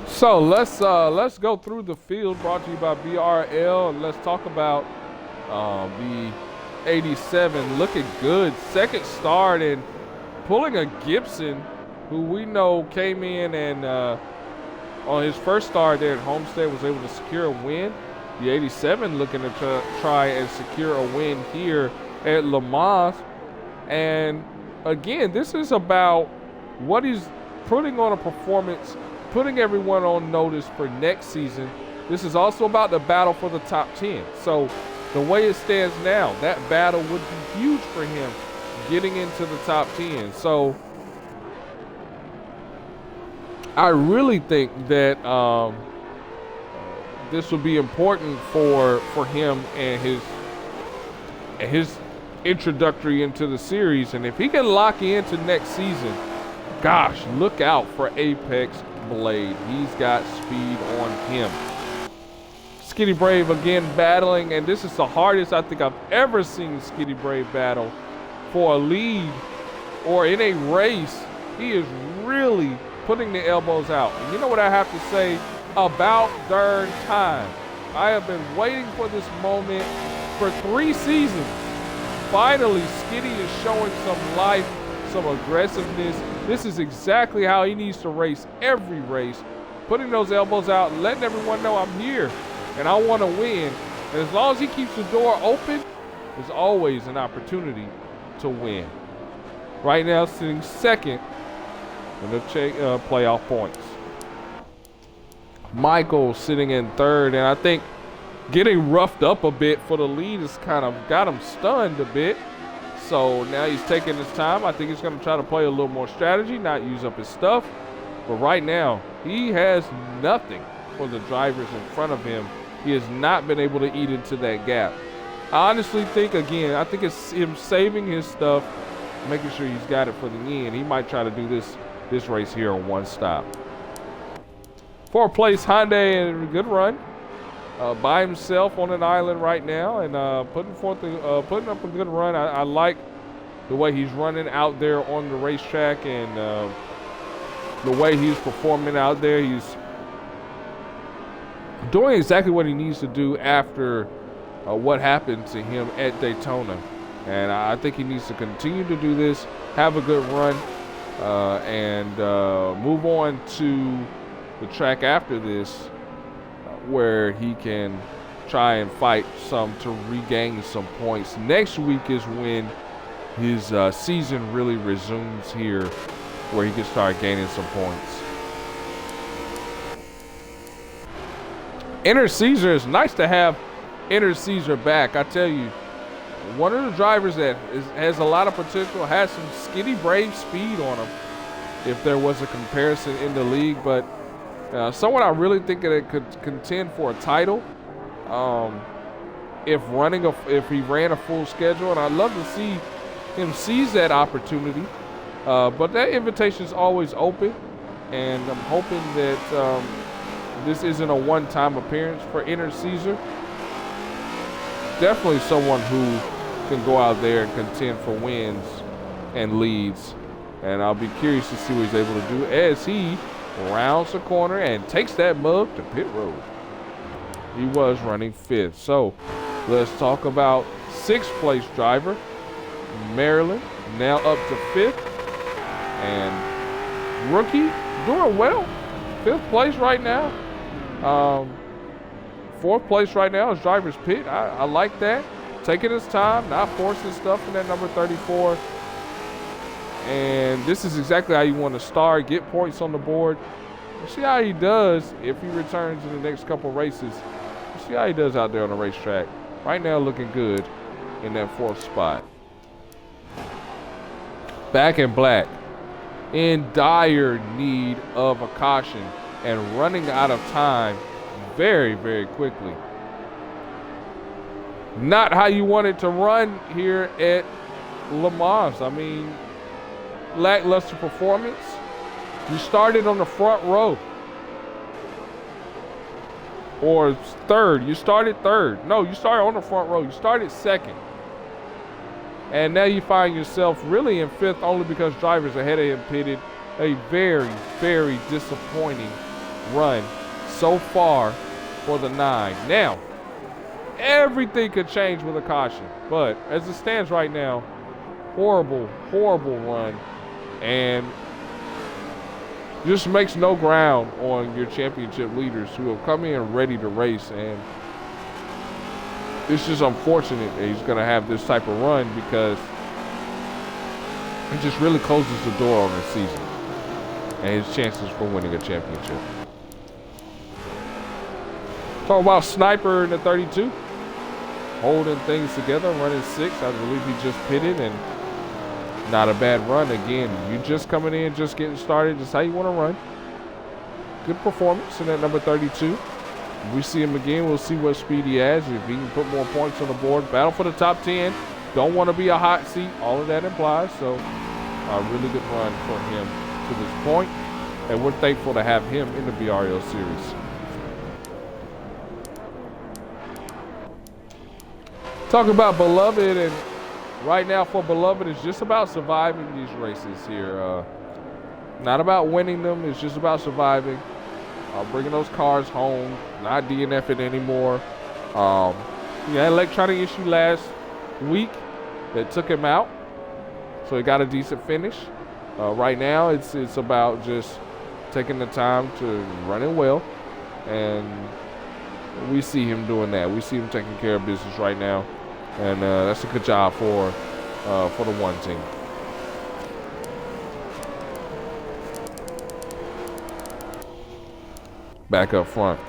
So let's go through the field brought to you by BRL. And let's talk about the 87 looking good. Second start and pulling a Gibson, who we know came in and on his first start there at Homestead was able to secure a win. The 87 looking to try and secure a win here at Le Mans. And again, this is about what he's putting on a performance, putting everyone on notice for next season. This is also about the battle for the top 10. So the way it stands now, that battle would be huge for him getting into the top 10. So I really think that this will be important for him and his introductory into the series. And if he can lock into next season, gosh, look out for Apex Blade. He's got speed on him. Skitty Brave again battling, and this is the hardest I think I've ever seen Skitty Brave battle for a lead or in a race. He is really putting the elbows out. And you know what I have to say? About darn time. I have been waiting for this moment for 3 seasons. Finally, Skitty is showing some life, some aggressiveness. This is exactly how he needs to race every race. Putting those elbows out, letting everyone know I'm here and I want to win. And as long as he keeps the door open, there's always an opportunity to win. Right now, sitting second in the playoff points. Michael sitting in third, and I think getting roughed up a bit for the lead has kind of got him stunned a bit. So now he's taking his time. I think he's going to try to play a little more strategy, not use up his stuff. But right now, he has nothing for the drivers in front of him. He has not been able to eat into that gap. I honestly think, again, I think it's him saving his stuff, making sure he's got it for the end. He might try to do this race here on one stop. 4th place, Hyundai, and a good run. By himself on an island right now, and putting up a good run. I like the way he's running out there on the racetrack, and the way he's performing out there. He's doing exactly what he needs to do after what happened to him at Daytona. And I think he needs to continue to do this, have a good run, and move on to the track after this, where he can try and fight some to regain some points. Next week is when his season really resumes here, where he can start gaining some points. Inner Caesar, is nice to have Inner Caesar back. I tell you, one of the drivers that has a lot of potential, has some Skitty Brave speed on him if there was a comparison in the league, but someone I really think that could contend for a title if he ran a full schedule, and I'd love to see him seize that opportunity. But that invitation is always open, and I'm hoping that this isn't a one-time appearance for Inner Caesar. Definitely someone who can go out there and contend for wins and leads, and I'll be curious to see what he's able to do as he rounds the corner and takes that mug to pit road. He was running 5th. So let's talk about 6th place driver, Maryland, now up to 5th. And rookie doing well. 5th place right now. 4th place right now is driver's pit. I like that. Taking his time, not forcing stuff in that number 34. And this is exactly how you want to start, get points on the board. We'll see how he does if he returns in the next couple races. We'll see how he does out there on the racetrack. Right now looking good in that 4th spot. Back in black, in dire need of a caution and running out of time very, very quickly. Not how you want it to run here at Le Mans. I mean, lackluster performance. You started on the front row. Or 3rd. You started 3rd. No, you started on the front row. You started 2nd. And now you find yourself really in 5th only because drivers ahead of him pitted. A very, very disappointing run so far for the 9. Now, everything could change with a caution. But as it stands right now, horrible, horrible run. And just makes no ground on your championship leaders who have come in ready to race. And it's just unfortunate that he's going to have this type of run, because it just really closes the door on the season and his chances for winning a championship. Talk about Sniper in the 32. Holding things together, running 6th. I believe he just pitted, and not a bad run. Again, you just coming in, just getting started, just how you want to run. Good performance in that number 32. If we see him again, we'll see what speed he has, if he can put more points on the board. Battle for the top 10 don't want to be a hot seat. All of that implies. So a really good run for him to this point. And we're thankful to have him in the BRL series. Talking about Beloved, and right now for Beloved, it's just about surviving these races here. Not about winning them. It's just about surviving. Bringing those cars home. Not DNFing anymore. He had an electronic issue last week that took him out. So he got a decent finish. Right now, it's about just taking the time to run it well. And we see him doing that. We see him taking care of business right now. And that's a good job for the one team. Back up front.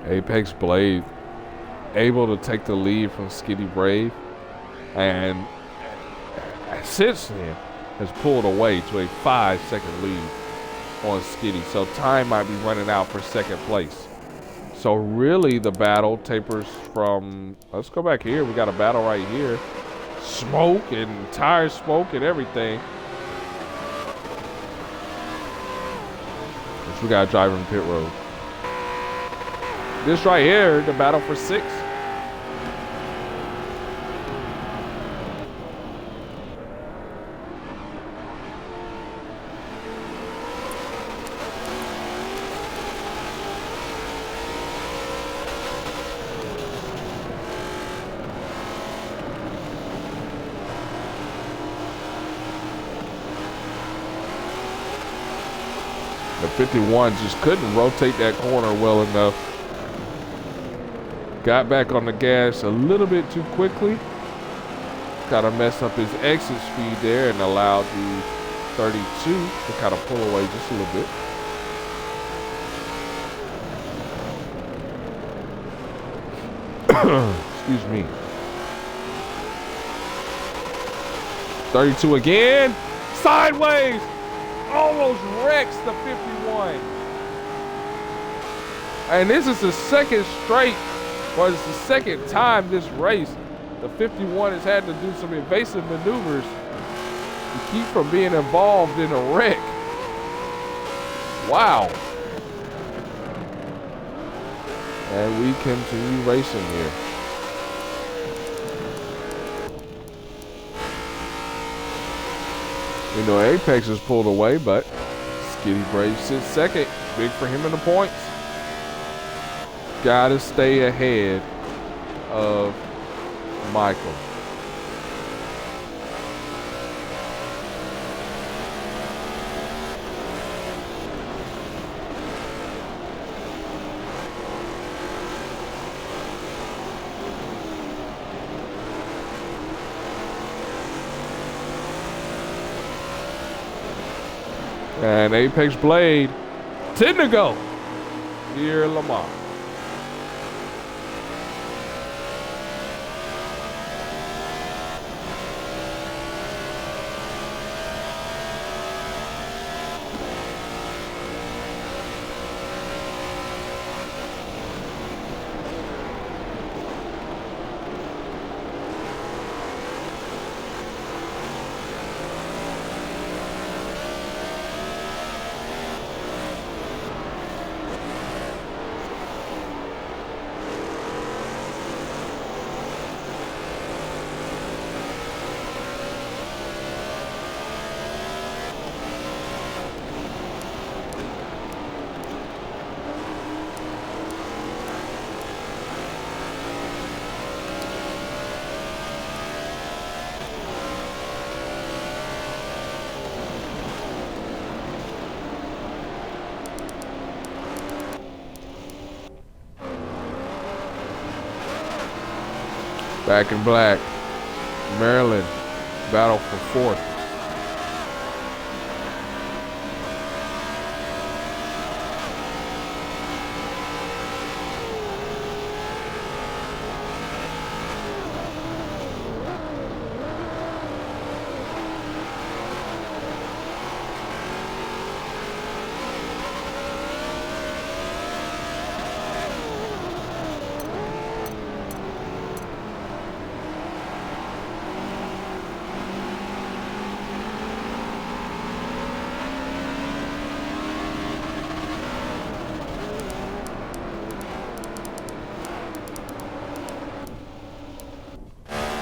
Apex Blade able to take the lead from Skitty Brave, and since then has pulled away to a 5-second lead on Skitty. So time might be running out for second place. So really the battle tapers from, let's go back here. We got a battle right here. Smoke and tire smoke and everything. So we got a driver in pit road. This right here, the battle for 6. The 51 just couldn't rotate that corner well enough. Got back on the gas a little bit too quickly. Kind of messed up his exit speed there and allowed the 32 to kind of pull away just a little bit. Excuse me. 32 again. Sideways. Almost wrecks the 51. And this is the second straight, or it's the second time this race the 51 has had to do some evasive maneuvers to keep from being involved in a wreck. Wow. And we continue racing here. You know, Apex has pulled away, but Skitty Brave sits second. Big for him in the points. Gotta stay ahead of Michael. And Apex Blade, 10 to go here in Lamar. Back in black, Maryland, battle for fourth.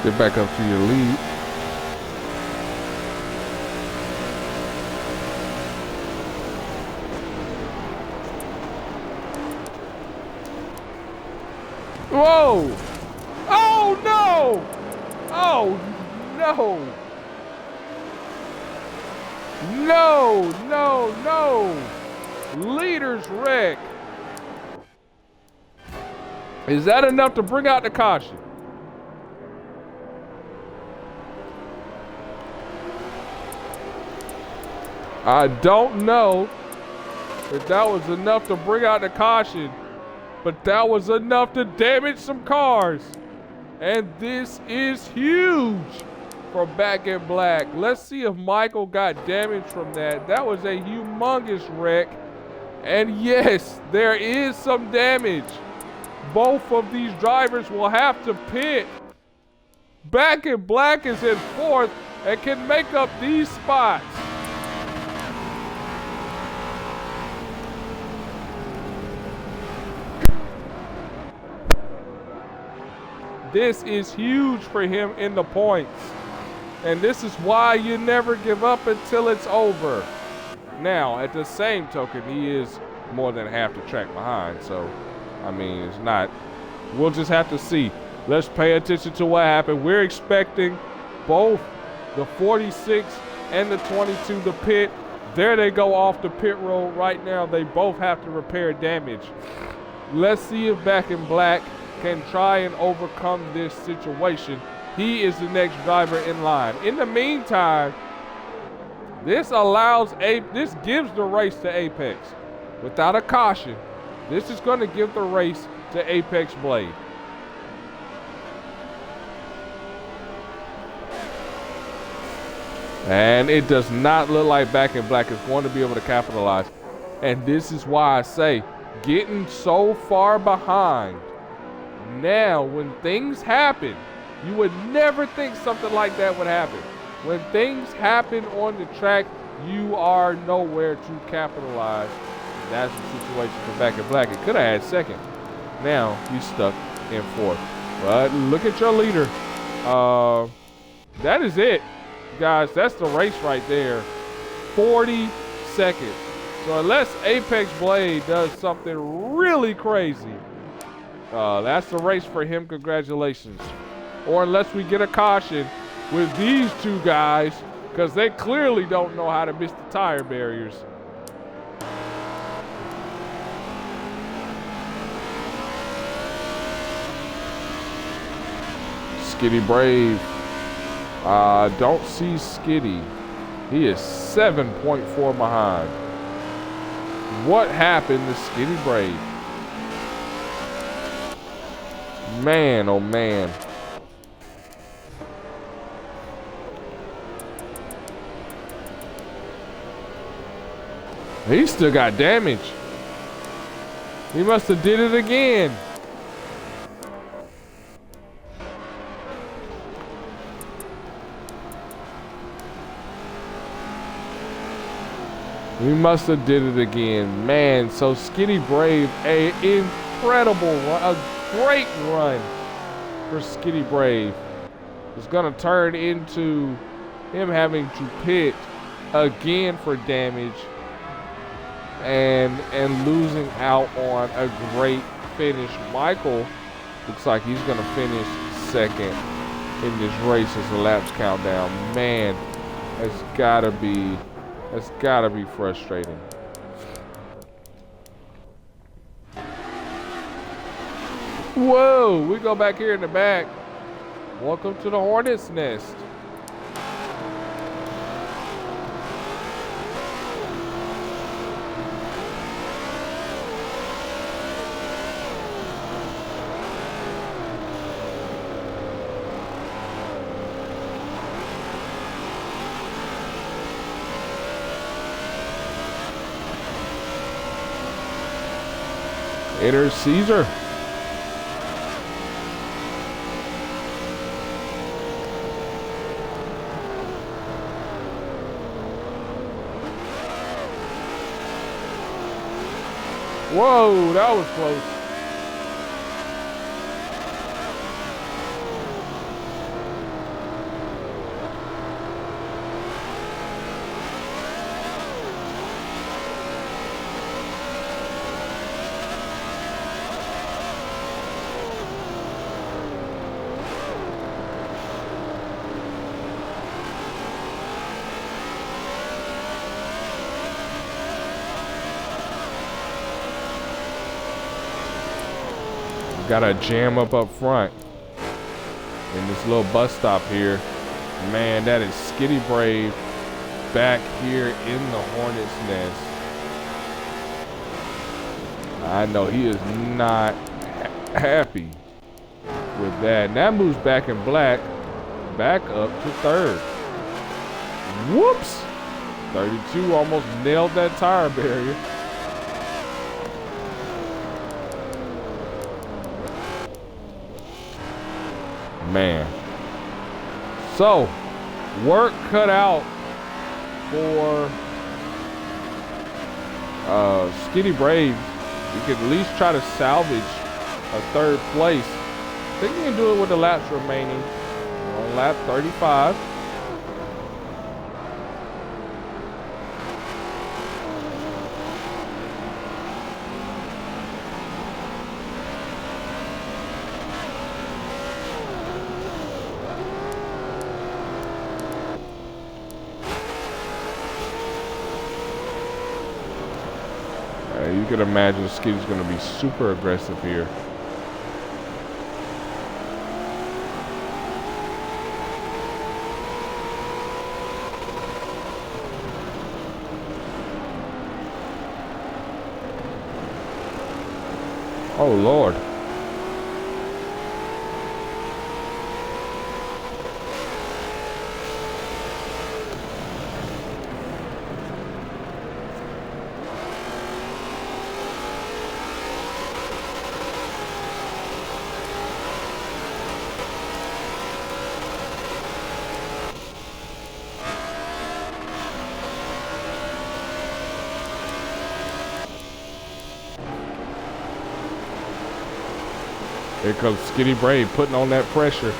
Get back up to your lead. Whoa! Oh no! Oh no! No, no, no! Leader's wreck. Is that enough to bring out the caution? I don't know if that was enough to bring out the caution, but that was enough to damage some cars. And this is huge for Back in Black. Let's see if Michael got damaged from that. That was a humongous wreck. And yes, there is some damage. Both of these drivers will have to pit. Back in Black is in fourth and can make up these spots. This is huge for him in the points. And this is why you never give up until it's over. Now, at the same token, he is more than half the track behind. So, I mean, it's not. We'll just have to see. Let's pay attention to what happened. We're expecting both the 46 and the 22 to pit. There they go off the pit road right now. They both have to repair damage. Let's see if Back in Black can try and overcome this situation. He is the next driver in line. In the meantime, this gives the race to Apex. Without a caution, this is going to give the race to Apex Blade. And it does not look like Back in Black is going to be able to capitalize. And this is why I say, getting so far behind. Now, when things happen, you would never think something like that would happen. When things happen on the track, you are nowhere to capitalize. That's the situation for Back in Black. It could have had second. Now, he's stuck in fourth. But look at your leader. That is it, guys. That's the race right there. 40 seconds. So unless Apex Blade does something really crazy, that's the race for him. Congratulations. Or unless we get a caution with these two guys, because they clearly don't know how to miss the tire barriers. Skitty Brave. Don't see Skitty. He is 7.4 behind. What happened to Skitty Brave? Man, oh man. He still got damage. He must have did it again. He must have did it again. Man, so Skitty Brave, a incredible run, a great run for Skitty Brave. It's gonna turn into him having to pit again for damage and losing out on a great finish. Michael looks like he's gonna finish second in this race as the laps count down. Man, that's gotta be frustrating. Whoa, we go back here in the back. Welcome to the Hornet's Nest. Enter Caesar. Whoa, that was close. Got a jam up front in this little bus stop here. Man, that is Skitty Brave back here in the Hornet's nest. I know he is not happy with that. And that moves Back in Black back up to third. Whoops! 32 almost nailed that tire barrier. Man. So, work cut out for Skitty Brave. You can at least try to salvage a third place. I think you can do it with the laps remaining. On lap 35. You can imagine Skitty's going to be super aggressive here. Oh, Lord. Here comes Skitty Brave putting on that pressure.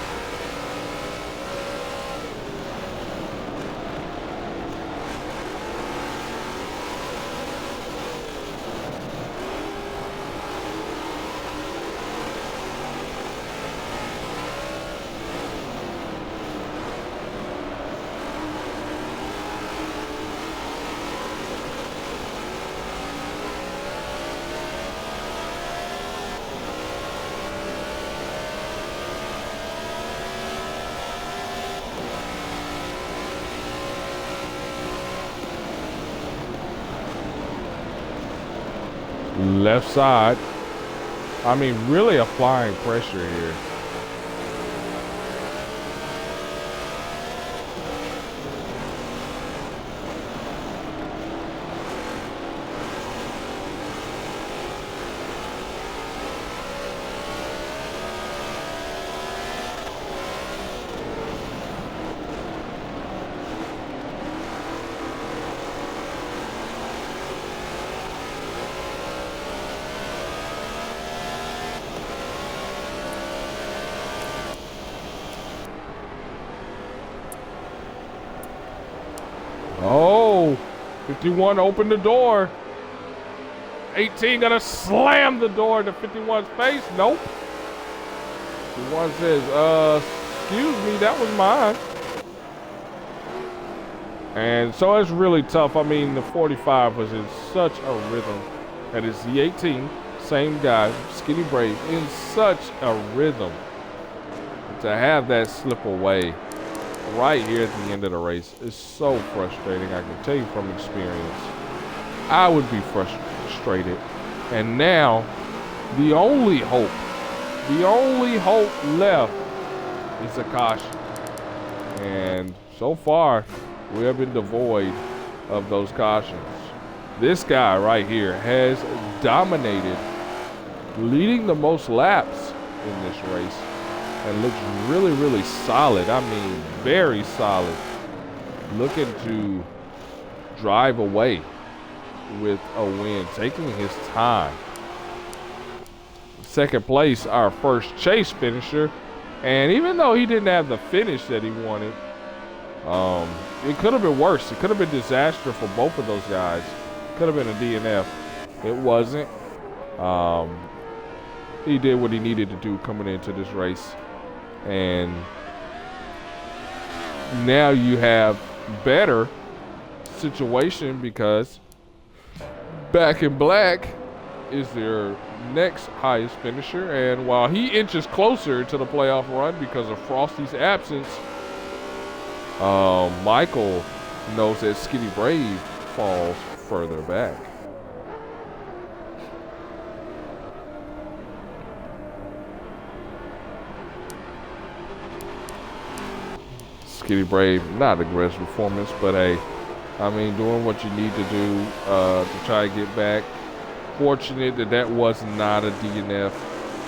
Left side. I mean, really applying pressure here. Oh, 51 opened the door. 18 gonna slam the door to 51's face. Nope. 51 says, excuse me, that was mine. And so it's really tough. I mean, the 45 was in such a rhythm. That is the 18, same guy, Skitty Brave, in such a rhythm. To have that slip away right here at the end of the race is so frustrating. I can tell you from experience, I would be frustrated. And now the only hope left is a caution. And so far we have been devoid of those cautions. This guy right here has dominated, leading the most laps in this race. And looks really, really solid. I mean, very solid. Looking to drive away with a win, taking his time. Second place, our first chase finisher. And even though he didn't have the finish that he wanted, it could have been worse. It could have been disaster for both of those guys. Could have been a DNF. It wasn't. He did what he needed to do coming into this race. And now you have better situation because Back in Black is their next highest finisher. And while he inches closer to the playoff run because of Frosty's absence, Michael knows that Skinny Brave falls further back. Skinny Brave, not aggressive performance, but hey, I mean, doing what you need to do to try to get back. Fortunate that that was not a DNF.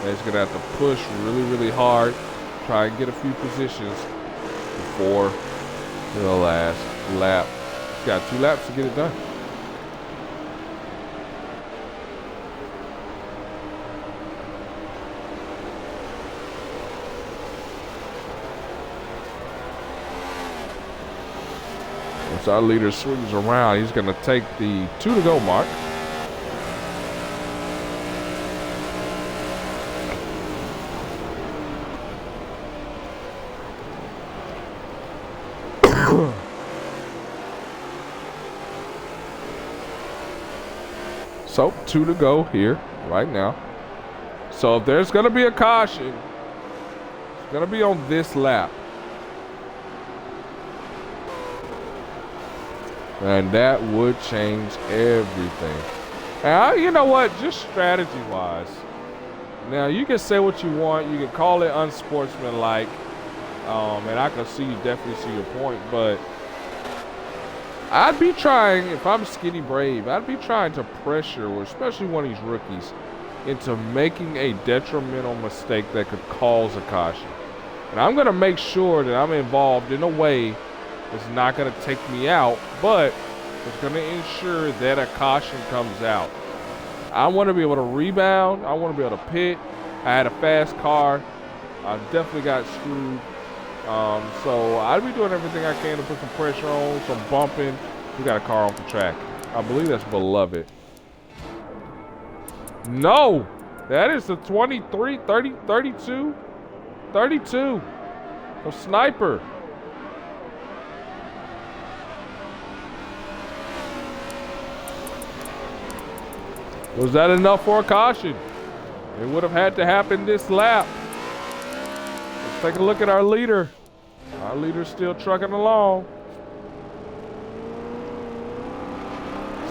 And he's gonna have to push really, really hard, try and get a few positions before the last lap. He's got 2 laps to get it done. Once our leader swings around, he's gonna take the 2 to go mark. So 2 to go here right now. So if there's gonna be a caution, it's gonna be on this lap. And that would change everything. And you know what, just strategy-wise. Now you can say what you want, you can call it unsportsmanlike, and I can definitely see your point, but I'd be trying, if I'm Skinny Brave, I'd be trying to pressure, especially one of these rookies, into making a detrimental mistake that could cause a caution. And I'm gonna make sure that I'm involved in a way that's not gonna take me out, but it's gonna ensure that a caution comes out. I wanna be able to rebound, I wanna be able to pit. I had a fast car, I definitely got screwed. So I'd be doing everything I can to put some pressure on, some bumping. We got a car off the track. I believe that's Beloved. No, that is the 23, 30, 32, 32 of Sniper. Was that enough for a caution? It would have had to happen this lap. Let's take a look at our leader. Our leader's still trucking along.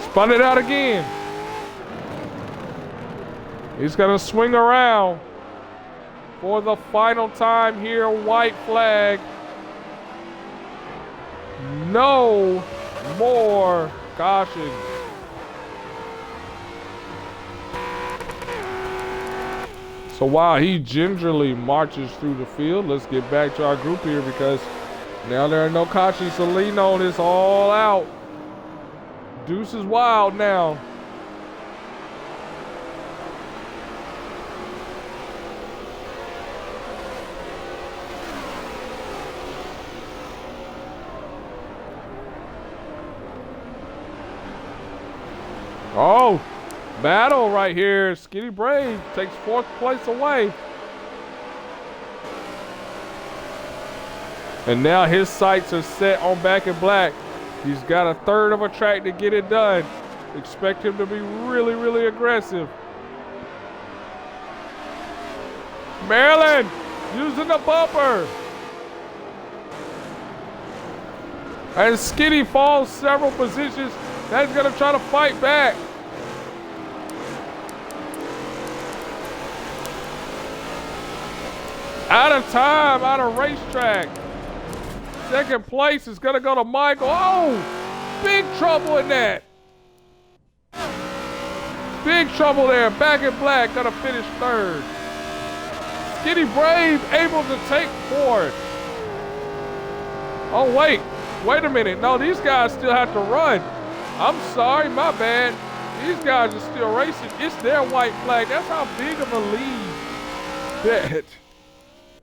Spun it out again. He's gonna swing around for the final time here. White flag. No more caution. So while he gingerly marches through the field, let's get back to our group here because now there are no cautions. So Lino is all out. Deuce is wild now. Oh, battle right here. Skinny Brave takes 4th place away. And now his sights are set on Back in Black. He's got a 1/3 of a track to get it done. Expect him to be really, really aggressive. Maryland using the bumper. And Skinny falls several positions. Now he's gonna try to fight back. Out of time, out of racetrack. 2nd place is gonna go to Michael. Oh, big trouble in that. Big trouble there. Back in Black gonna finish 3rd. Skinny Brave able to take 4th. Oh wait a minute. No, these guys still have to run. I'm sorry, my bad. These guys are still racing. It's their white flag. That's how big of a lead that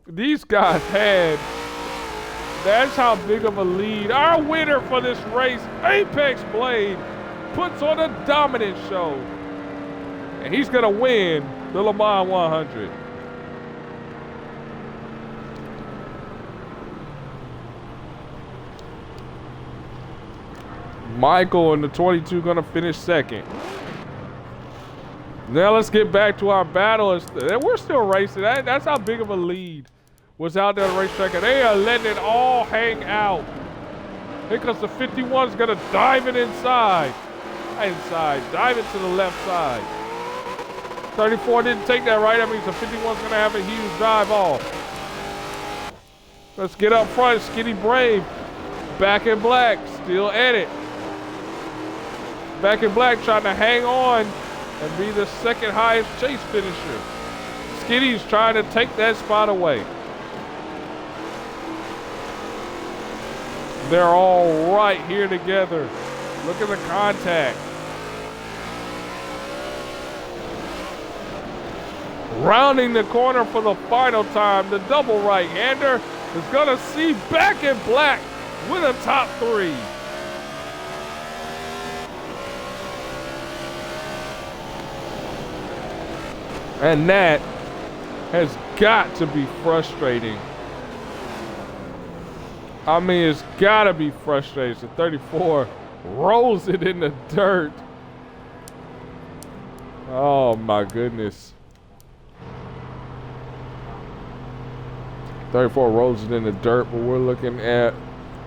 these guys had. That's how big of a lead. Our winner for this race, Apex Blade, puts on a dominant show. And he's gonna win the Le Mans 100. Michael in the 22 gonna finish 2nd. Now let's get back to our battle. We're still racing. That's how big of a lead was out there on the racetrack. And they are letting it all hang out. Because the 51's going to dive it inside. Dive it to the left side. 34 didn't take that right. That means the 51's going to have a huge drive off. Let's get up front. Skinny Brave. Back in Black. Still at it. Back in Black trying to hang on and be the second highest chase finisher. Skinny's trying to take that spot away. They're all right here together. Look at the contact. Rounding the corner for the final time, the double right-hander is gonna see Back in Black with a top 3. And that has got to be frustrating. I mean, it's got to be frustrating. So 34 rolls it in the dirt. Oh, my goodness. 34 rolls it in the dirt, but we're looking at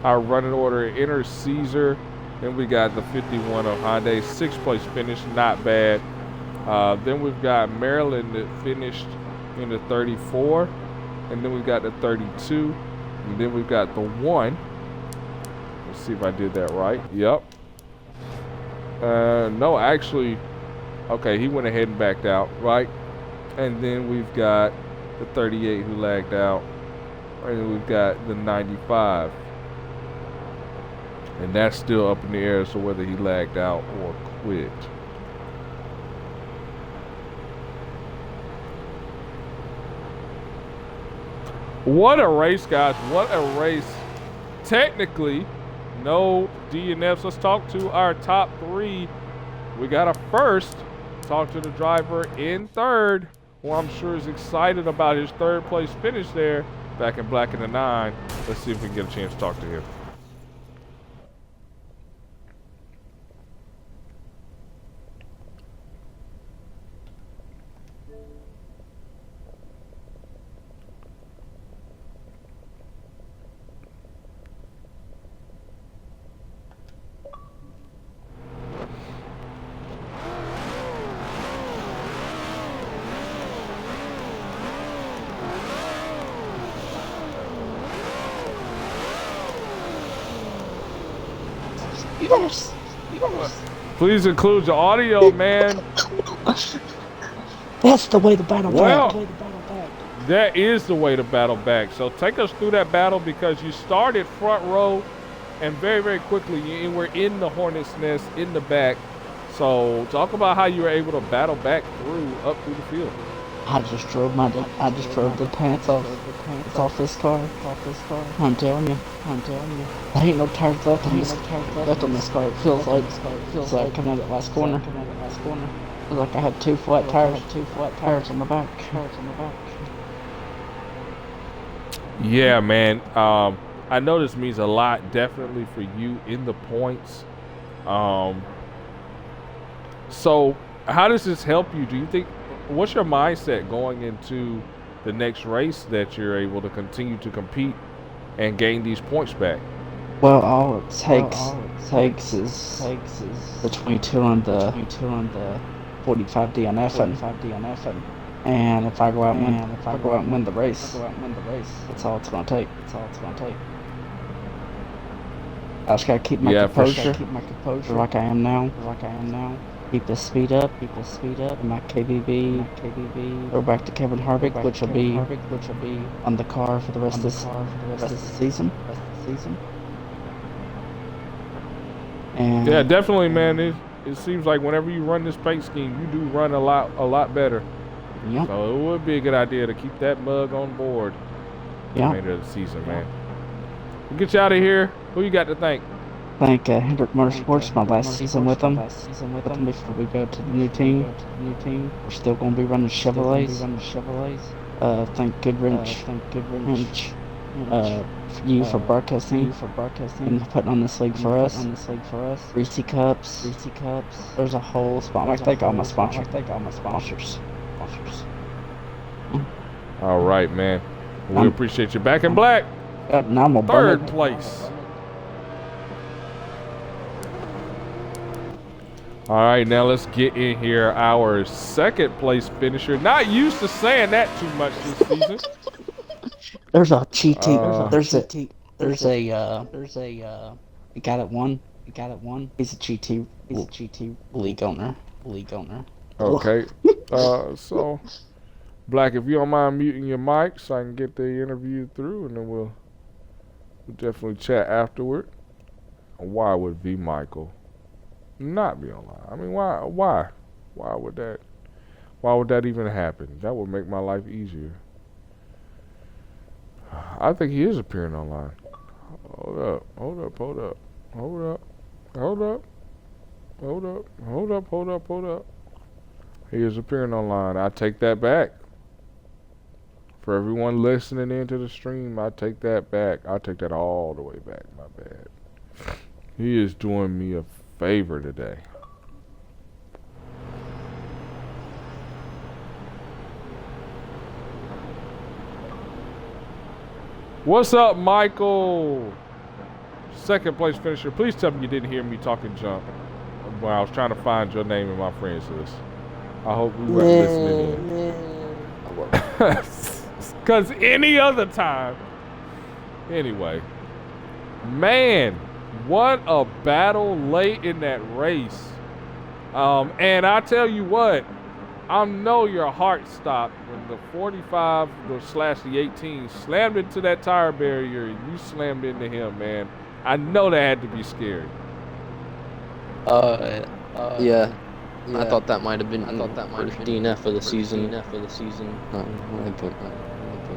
our running order. Inner Caesar. Then we got the 51 of Hyundai. 6th place finish, not bad. Then we've got Maryland that finished in the 34. And then we've got the 32. And then we've got the 1. Let's see if I did that right. Yep. No, actually, okay, he went ahead and backed out, right? And then we've got the 38 who lagged out. And then we've got the 95. And that's still up in the air, so whether he lagged out or quit. What a race, guys. What a race. Technically, no DNFs. Let's talk to our top 3. We got a first. Talk to the driver in 3rd, who I'm sure is excited about his 3rd place finish there. Back in Black in the 9. Let's see if we can get a chance to talk to him. Yes. Please include the audio, man. That's the way to battle back. That is the way to battle back. So take us through that battle, because you started front row and very, very quickly you were in the Hornet's Nest in the back. So talk about how you were able to battle back up through the field. I just drove the pants off this car. I'm telling you. There ain't no tires left on this car. It feels like coming out of that last corner. Feels like I had 2 flat tires on the back. Yeah, man. I know this means a lot, definitely for you in the points. So how does this help you? Do you think, what's your mindset going into the next race that you're able to continue to compete and gain these points back? Well, all it takes is the 22 on the 45 DNF, and if I go out and win the race, that's all it's gonna take. I just gotta keep my composure like I am now. Keep the speed up. My KBB. Go back to Kevin Harvick, which will be on the car for the rest of the season. And yeah, definitely, man. It seems like whenever you run this paint scheme, you do run a lot better. Yep. So it would be a good idea to keep that mug on board. Yeah. Remainder of the season, man. We'll get you out of here. Who you got to thank? Thank Hendrick Motorsports, my last season with them. Before we go to the new team. We're still going to be running Chevrolets. Thank Goodwrench. you for broadcasting, and putting on this league for us. Reese Cups. There's a whole spot. I thank all my sponsors. All right, man. We appreciate you. Back in black. Now I'm a Third place. All right, now let's get in here. Our second place finisher. Not used to saying that too much this season. There's a cheat. There's a you got it one. He's a GT league owner. Okay. So Black, if you don't mind muting your mic so I can get the interview through, and then we'll definitely chat afterward. Why would V Michael not be online? I mean, why would that even happen? That would make my life easier. I think he is appearing online. Hold up. He is appearing online. I take that back. For everyone listening into the stream, I take that back. I take that all the way back. My bad. He is doing me a favor today. What's up, Michael? Second place finisher. Please tell me you didn't hear me talking junk when I was trying to find your name in my friends list. I hope we weren't listening in. Because any other time. Anyway. Man, what a battle late in that race. And I tell you what, I know your heart stopped when the 45/the 18 slammed into that tire barrier and you slammed into him, man. I know that had to be scary. Yeah. I thought that might have been DNF for the season.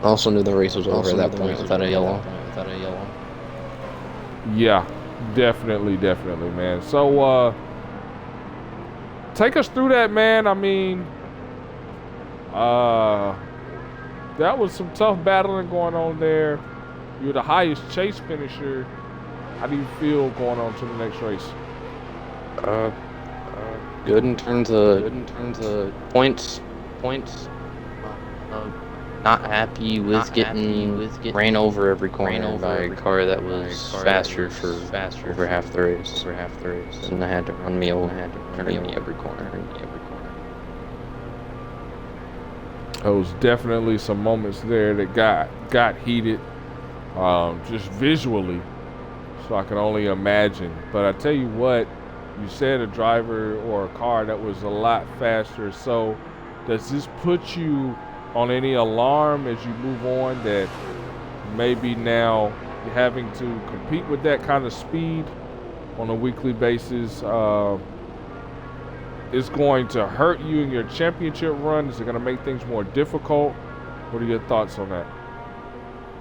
I also knew the race was over at that point without a yellow. Yeah, definitely, man. So, take us through that, man. I mean, that was some tough battling going on there. You're the highest chase finisher. How do you feel going on to the next race? Good in terms of points. Not happy with getting ran over every corner by a car that was faster for over half the race. And I had to run me over, every corner. There was definitely some moments there that got heated, just visually. So I can only imagine. But I tell you what, you said a driver or a car that was a lot faster. So does this put you on any alarm as you move on that maybe now you're having to compete with that kind of speed on a weekly basis? Is going to hurt you in your championship run? Is it going to make things more difficult? What are your thoughts on that?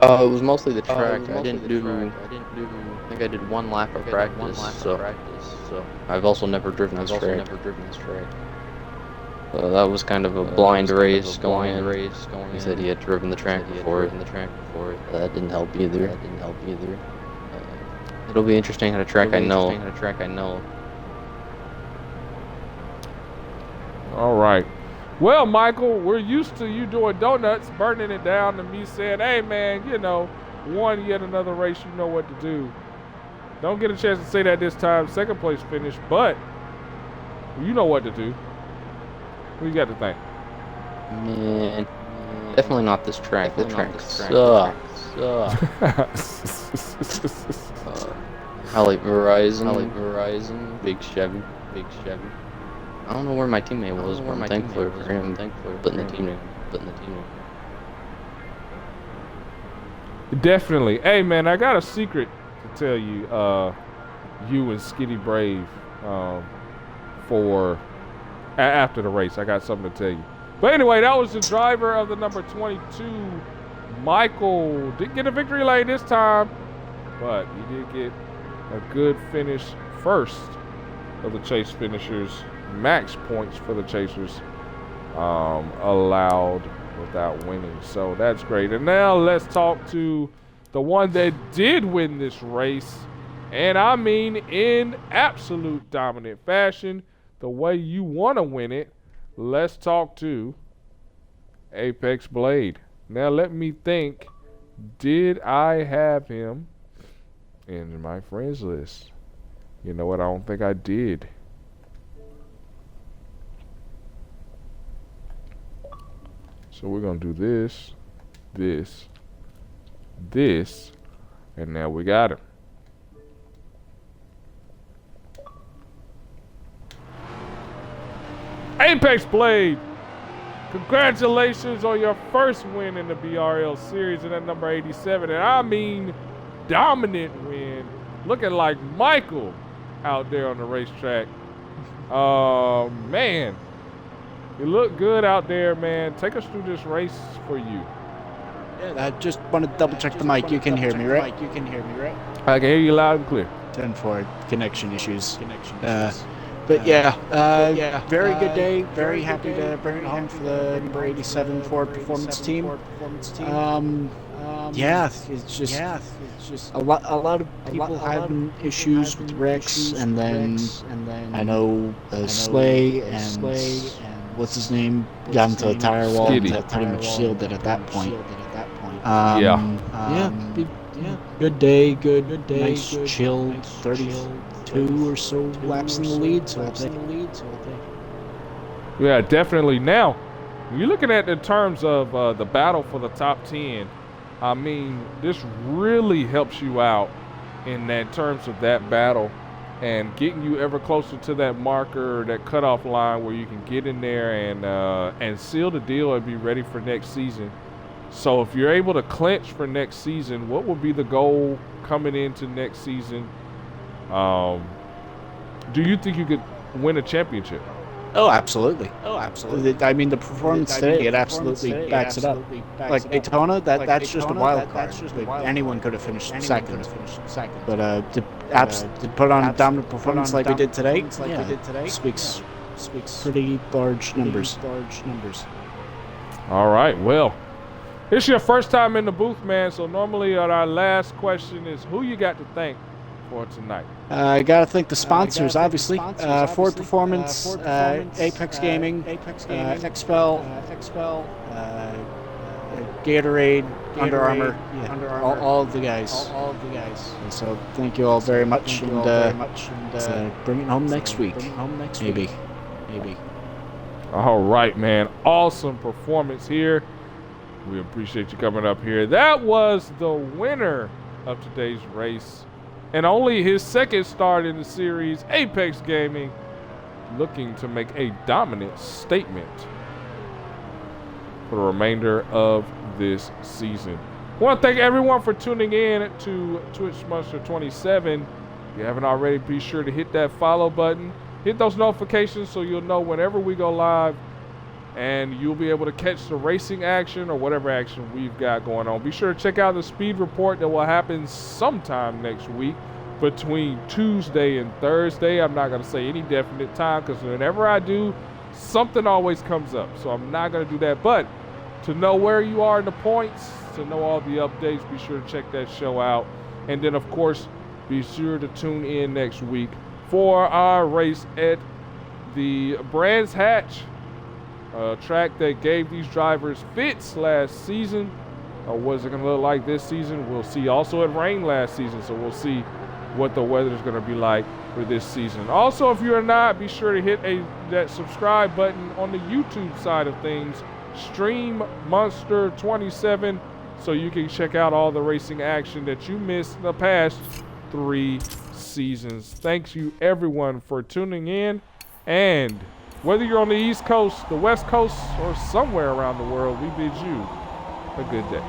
It was mostly the track. I think I did one lap of practice. So I've also never driven this track. So that was kind of a blind race going in. He said he had driven the track before. That didn't help either. It'll be interesting at a track I know. All right. Well, Michael, we're used to you doing donuts, burning it down, and me saying, hey, man, won yet another race, you know what to do. Don't get a chance to say that this time, second place finish, but you know what to do. What you got to think? Man, definitely not this track. The track sucks. I like Verizon, Big Chevy. I don't know where my teammate was, but I'm thankful for him. Putting the team in. Definitely. Hey, man, I got a secret to tell you. You and Skitty Brave after the race. I got something to tell you. But anyway, that was the driver of the number 22. Michael didn't get a victory lane this time, but he did get a good finish first of the chase finishers. Max points for the chasers allowed without winning. So that's great. And now let's talk to the one that did win this race, and I mean in absolute dominant fashion, the way you want to win it. Let's talk to Apex Blade. Now let me think, did I have him in my friends list? You know what, I don't think I did. So we're gonna do this, this, and now we got him. Apex Blade, congratulations on your first win in the BRL series in that number 87, and I mean dominant win, looking like Michael out there on the racetrack. Man, you look good out there, man. Take us through this race for you. Yeah, I just want to double check the mic. You can hear me, right? I can hear you loud and clear. 10-4 connection issues. But yeah, very good day. Very happy to bring it home for the number 87 Ford Performance team. Yeah, it's just a lot of people having issues with wrecks, and then I know Slay and what's his name got into a tire wall that pretty much sealed it at that point. Good day, nice, chilled, 32 or so laps in the lead, so I'll take it. Yeah, definitely. Now, you're looking at in terms of the battle for the top 10. I mean, this really helps you out in that terms of that battle and getting you ever closer to that marker, that cutoff line where you can get in there and seal the deal and be ready for next season. So if you're able to clinch for next season, what would be the goal coming into next season? Do you think you could win a championship? Oh, absolutely. I mean, the performance today, it absolutely backs it up. Like Daytona, that's just a wild card. Anyone could have finished second. But to put on a dominant performance like we did today, speaks pretty large numbers. All right, well, it's your first time in the booth, man, so normally our last question is who you got to thank for tonight? I got to thank the sponsors, obviously. Ford Performance, Apex Gaming, Expel, Gatorade, Under Armour, all of the guys. And so thank you all very much, and bring it home next week. Maybe. All right, man. Awesome performance here. We appreciate you coming up here. That was the winner of today's race, and only his second start in the series, Apex Gaming, looking to make a dominant statement for the remainder of this season. I want to thank everyone for tuning in to Twitch Monster 27. If you haven't already, be sure to hit that follow button. Hit those notifications so you'll know whenever we go live, and you'll be able to catch the racing action or whatever action we've got going on. Be sure to check out the speed report that will happen sometime next week between Tuesday and Thursday. I'm not going to say any definite time because whenever I do, something always comes up. So I'm not going to do that. But to know where you are in the points, to know all the updates, be sure to check that show out. And then, of course, be sure to tune in next week for our race at the Brands Hatch, a track that gave these drivers fits last season. What's it going to look like this season? We'll see. Also, it rained last season, so we'll see what the weather is going to be like for this season. Also, if you're not, be sure to hit that subscribe button on the YouTube side of things. Stream Monster 27 so you can check out all the racing action that you missed in the past 3 seasons. Thanks you everyone for tuning in, and whether you're on the East Coast, the West Coast, or somewhere around the world, we bid you a good day.